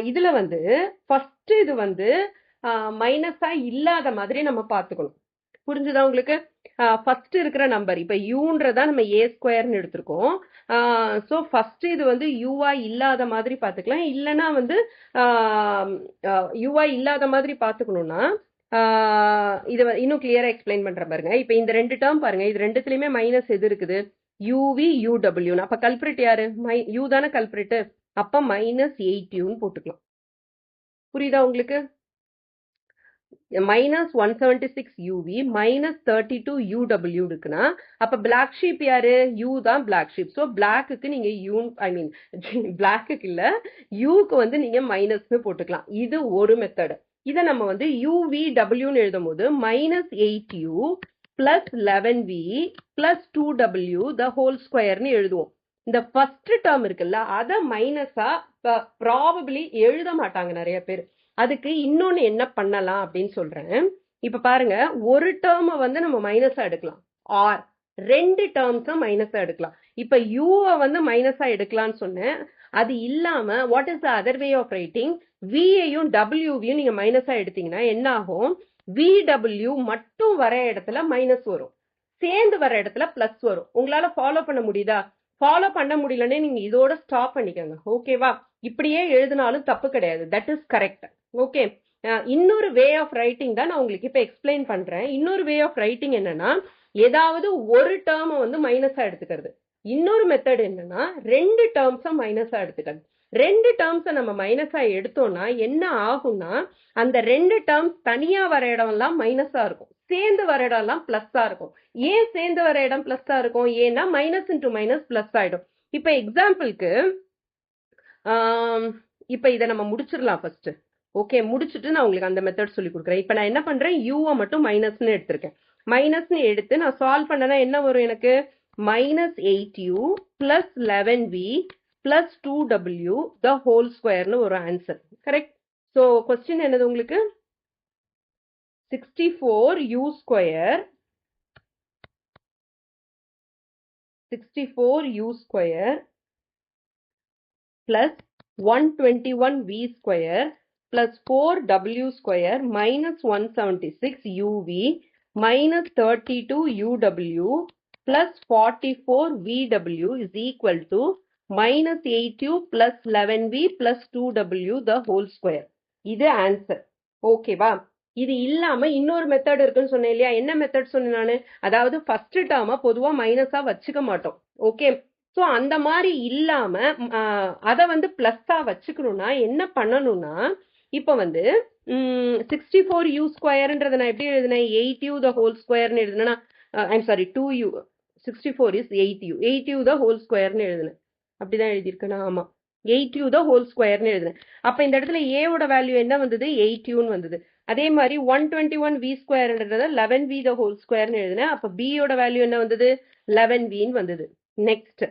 இதுல வந்து ஃபர்ஸ்ட் இது வந்து மைனஸா இல்லாத மாதிரி நம்ம பார்த்துக்கணும் புரிஞ்சுதா உங்களுக்கு ஃபர்ஸ்ட் இருக்கிற நம்பர் இப்ப யூன்றதா நம்ம ஏ ஸ்கொயர்னு எடுத்திருக்கோம் ஸோ ஃபர்ஸ்ட் இது வந்து யூவா இல்லாத மாதிரி பார்த்துக்கலாம் இல்லைன்னா வந்து யூவா இல்லாத மாதிரி பார்த்துக்கணும்னா இதை இன்னும் கிளியரா எக்ஸ்பிளைன் பண்ற பாருங்க இப்ப இந்த ரெண்டு டேர்ம் பாருங்க இது ரெண்டுத்துலயுமே மைனஸ் எது இருக்குது யூவி யூடபிள்யூ அப்ப கல்பிரிட் யாரு யூ தானே கல்பிரிட் அப்ப மைனஸ் 8u போட்டுக்கலாம் புரியுதா உங்களுக்கு minus 176 uv minus 32 uw இருக்குன்னா அப்ப black sheep யாரு u தான் black sheep so black க்கு நீங்க u I mean black க்கு இல்ல u க்கு வந்து நீங்க minus னு போட்டுக்கலாம் இது ஒரு மெத்தட் இத நம்ம வந்து uvw னு எழுதும்போது minus 8u plus 11v plus 2w the whole square னு எழுதுவோம் இந்த ஃபர்ஸ்ட் டேர்ம் இருக்குல்ல அத மைனஸா ப்ராபபிலி எழுத மாட்டாங்க நிறைய பேர் அதுக்கு இன்னொன்னு என்ன பண்ணலாம் அப்படின்னு சொல்றேன் இப்ப பாருங்க ஒரு டேர்மை வந்து நம்ம மைனஸா எடுக்கலாம் ஆர் ரெண்டு டேர்ம்ஸ மைனஸா எடுக்கலாம் இப்ப யூவை வந்து மைனஸா எடுக்கலாம்னு சொன்னேன் அது இல்லாம what is the other way of writing வியையும் டபிள்யூவையும் நீங்க மைனஸா எடுத்தீங்கன்னா என்ன ஆகும் விடபிள்யூ மட்டும் வர இடத்துல மைனஸ் வரும் சேர்ந்து வர இடத்துல பிளஸ் வரும் உங்களால ஃபாலோ பண்ண முடியுதா ஃபாலோ பண்ண முடியலன்னு நீங்க இதோட ஸ்டாப் பண்ணிக்கோங்க ஓகேவா இப்படியே எழுதினாலும் தப்பு கிடையாது தட் இஸ் கரெக்ட் ஓகே இன்னொரு வே ஆஃப் ரைட்டிங் தான் நான் உங்களுக்கு இப்ப எக்ஸ்பிளைன் பண்றேன் இன்னொரு வே ஆஃப் ரைட்டிங் என்னன்னா ஏதாவது ஒரு டேர்மை வந்து மைனஸா எடுத்துக்கிறது இன்னொரு மெத்தட் என்னன்னா ரெண்டு டேர்ம்ஸை மைனஸா எடுத்துக்கிறது ரெண்டு டேர்ம்ஸை நம்ம மைனஸா எடுத்தோம்னா என்ன ஆகும்னா அந்த ரெண்டு டேர்ம்ஸ் தனியா வர இடம் எல்லாம் மைனஸா இருக்கும் சேர்ந்து வர இடம் எல்லாம் பிளஸ்ஸா இருக்கும் ஏன் சேர்ந்து வர இடம் பிளஸ்ஸா இருக்கும் ஏன்னா மைனஸ் இன்டூ மைனஸ் பிளஸ் ஆயிடும் இப்ப எக்ஸாம்பிளுக்கு இப்ப இதை நம்ம முடிச்சிடலாம் ஃபர்ஸ்ட் ஓகே முடிச்சுட்டு நான் உங்களுக்கு அந்த மெத்தட் சொல்லி கொடுக்குறேன் இப்ப நான் என்ன பண்றேன் யூவை மட்டும் மைனஸ்னு எடுத்திருக்கேன் மைனஸ்னு எடுத்து நான் சால்வ் பண்ணனா என்ன வரும் எனக்கு minus 8u plus 11v plus 2w the whole ஸ்கொயர்னு ஒரு ஆன்சர் கரெக்ட் ஸோ கொஸ்டின் என்னது உங்களுக்கு 64u square 64u square plus 121v square plus 4w square minus 176uv minus 32uw plus 44vw is equal to minus 8u plus 11v plus 2w the whole square. இது answer ஓகேவா இது இல்லாம இன்னொரு method இருக்குன்னு சொன்னேன் இல்லையா என்ன மெத்தட் சொன்னேன் நானு அதாவது ஃபர்ஸ்ட் டேர்மை பொதுவா மைனஸா வச்சுக்க மாட்டோம் ஓகே சோ அந்த மாதிரி இல்லாம அத வந்து பிளஸ்ஸா வச்சுக்கணும்னா என்ன பண்ணணும்னா இப்ப வந்து 64u ஸ்கொயர்ன்றத நான் எப்படி எழுதினேன் 8u the whole squareன்னு எழுதினா I'm sorry 2u 64 is 8u the whole squareன்னு எழுதினேன் அப்படிதான் எழுதியிருக்கேன் ஆமா 8u the whole squareன்னு எழுதினேன் அப்ப இந்த இடத்துல a ஓட வேல்யூ என்ன வந்தது 8uன்னு வந்தது அதே மாதிரி 121v ஸ்கொயர்ன்றத 11v the whole squareன்னு எழுதினேன் அப்ப b ஓட வேல்யூ என்ன வந்தது 11vன்னு வந்தது நெக்ஸ்ட்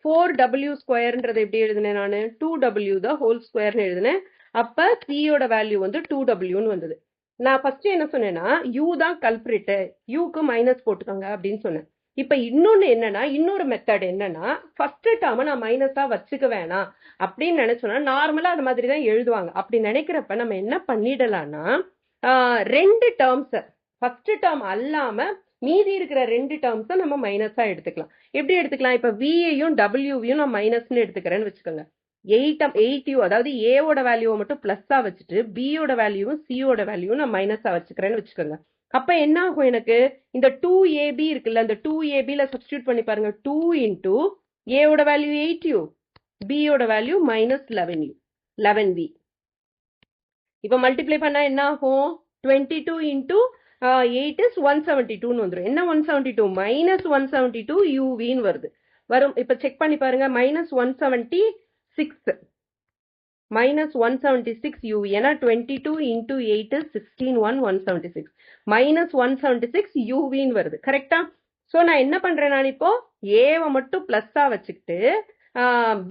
4w ஸ்கொயர்ன்றத எப்படி எழுதினேன் நானு 2w the whole squareன்னு எழுதினேன் அப்ப c ஓட வேல்யூ வந்து 2wன்னு வந்தது நான் ஃபர்ஸ்ட் என்ன சொன்னேன்னா u தான் கல்பிரிட் u க்கு மைனஸ் போட்டுக்கோங்க அப்படின்னு சொன்னேன் இப்ப இன்னொன்னு என்னன்னா, இன்னொரு மெத்தட் என்னன்னா, ஃபர்ஸ்ட் டேர்மை நான் மைனஸா வச்சுக்க வேணாம் அப்படின்னு நினைச்சோம்னா நார்மலா அது மாதிரி தான் எழுதுவாங்க. அப்படி நினைக்கிறப்ப நம்ம என்ன பண்ணிடலாம்னா, ரெண்டு டேர்ம்ஸ் ஃபர்ஸ்ட் டேர்ம் அல்லாம மீதி இருக்கிற ரெண்டு டேர்ம்ஸை நம்ம மைனஸா எடுத்துக்கலாம். எப்படி எடுத்துக்கலாம்? இப்ப வியையும் டபிள்யூவையும் நான் மைனஸ்ன்னு எடுத்துக்கிறேன்னு வச்சுக்கோங்க. 8u அதாவது ஏவோட வேல்யூவை மட்டும் பிளஸ்ஸா வச்சுட்டு பியோட வேல்யூவும் சியோட வேல்யூவும் நான் மைனஸா வச்சுக்கிறேன்னு வச்சுக்கோங்க. அப்ப என்ன ஆகும் எனக்கு? இந்த 2ab இருக்குல்ல, இந்த 2abல சப்ஸ்டியூட் பண்ணி பாருங்க. 2 இன்டூ ஏவோட வேல்யூ 8u, பியோட வேல்யூ மைனஸ் 11v. இப்ப மல்டிப்ளை பண்ணா என்ன ஆகும்? 22 இன்டூ 8 is 172 வந்துடும். என்ன 172? மைனஸ் 172 uv வருது. வரும். இப்ப செக் பண்ணி பாருங்க. Minus 176 minus 176 uv. ஏன்னா 22 இன்டூ 8 is 16 மைனஸ் 176 uv வருது. கரெக்டா? சோ நான் என்ன பண்றேன்? நான் இப்போ ஏவை மட்டும் பிளஸ்ஸா வச்சுக்கிட்டு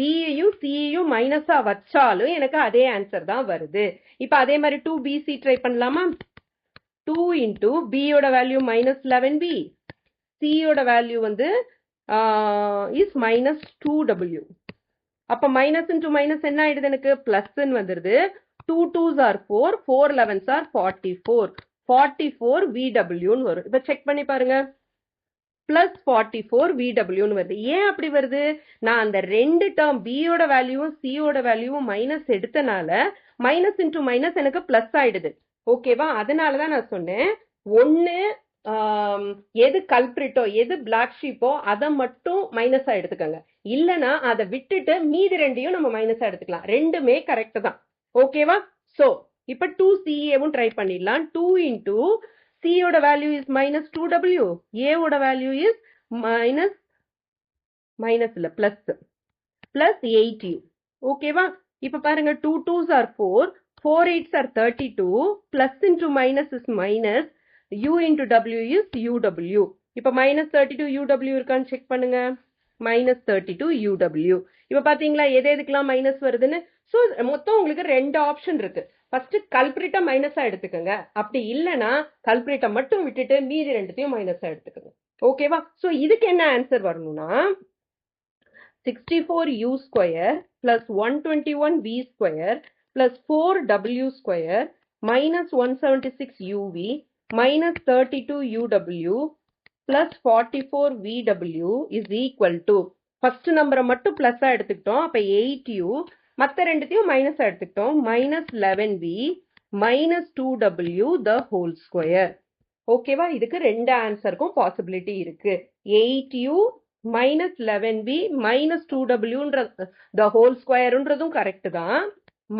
பியையும் சியையும் மைனஸா வச்சாலும் எனக்கு அதே ஆன்சர் தான் வருது. இப்ப அதே மாதிரி 2bc ட்ரை பண்ணலாமா? 2 இன்டூ பியோட வேல்யூ மைனஸ் 11b, சியோட வேல்யூ வந்து இஸ் மைனஸ் 2w. அப்ப மைனஸ் இன்டூ மைனஸ் என்ன ஆயிடுது? எனக்கு பிளஸ்ன்னு வந்துருது. 2 2s are 4, 4 11s are 44, 44 vwன்னு வரும். இப்ப செக் பண்ணி பாருங்க. பிளஸ் 44 vwன்னு வருது. ஏன் அப்படி வருது? நான் அந்த ரெண்டு டேர்ம் பியோட வேல்யூவும் சியோட வேல்யூவும் மைனஸ் எடுத்தனால மைனஸ் இன்டூ மைனஸ் எனக்கு பிளஸ் ஆயிடுது. ஓகேவா? அதனாலதான் நான் சொன்னேன், ஒன்னு எது கல்பிரிட்டோ எது பிளாக் ஷீப்போ அதை மட்டும் மைனஸா எடுத்துக்கோங்க. இல்லனா அதை விட்டுட்டு மீதி ரெண்டையும் நம்ம மைனஸா எடுத்துக்கலாம். ரெண்டுமே கரெக்ட் தான். ஓகேவா? சோ இப்ப 2ca-வும் ட்ரை பண்ணிடலாம். 2 இன்டூ சியோட வேல்யூ இஸ் மைனஸ் 2w, ஏவோட வேல்யூ இஸ் மைனஸ் இல்ல பிளஸ் 8u. ஓகேவா? இப்ப பாருங்க. 2 2s are 4, 4 8s are 32, plus into minus is minus, u into w is uw. இப்ப minus 32 uw இருக்கான்னு செக் பண்ணுங்க. minus 32 uw. இப்ப பாத்தீங்களா எது எதுக்கெல்லாம் மைனஸ் வருதுன்னு? சோ மொத்தம் உங்களுக்கு ரெண்டு ஆப்ஷன் இருக்கு. ஃபர்ஸ்ட் கல்பிரிட்டை மைனஸா எடுத்துக்கோங்க. அப்படி இல்லைன்னா கல்பிரிட்டை மட்டும் விட்டுட்டு மீதி ரெண்டுத்தையும் மைனஸா எடுத்துக்கோங்க. ஓகேவா? சோ இதுக்கு என்ன ஆன்சர் வரணும்னா 64u square plus 121v square plus 4w square minus 176uv minus 32uw plus 44vw is equal to, first நம்பரை மட்டும் பிளஸ்ஸா எடுத்துக்கிட்டோம். அப்ப 8u, மத்த ரெண்டுத்தையும் மைனஸா எடுத்துக்கிட்டோம். minus 11v minus 2w the whole square. ஓகேவா? இதுக்கு ரெண்டு ஆன்சருக்கும் பாசிபிலிட்டி இருக்கு. 8u minus 11v minus 2w the whole squareன்றதும் கரெக்ட் தான்.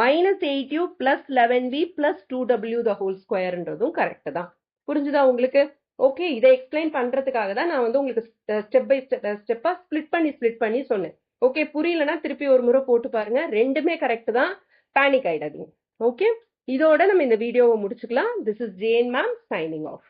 minus 8u plus 11v plus 2w the whole squareன்றதும் கரெக்ட் தான். புரிஞ்சுதா உங்களுக்கு? ஓகே, இதை எக்ஸ்பிளைன் பண்றதுக்காக தான் நான் வந்து உங்களுக்கு ஸ்டெப் பை ஸ்டெப்பா ஸ்பிளிட் பண்ணி சொன்னேன். ஓகே, புரியலன்னா திருப்பி ஒரு முறை போட்டு பாருங்க. ரெண்டுமே கரெக்ட் தான். பேனிக் ஆயிடாதீங்க. ஓகே, இதோட நம்ம இந்த வீடியோவை முடிச்சுக்கலாம். This is Jane ma'am signing of.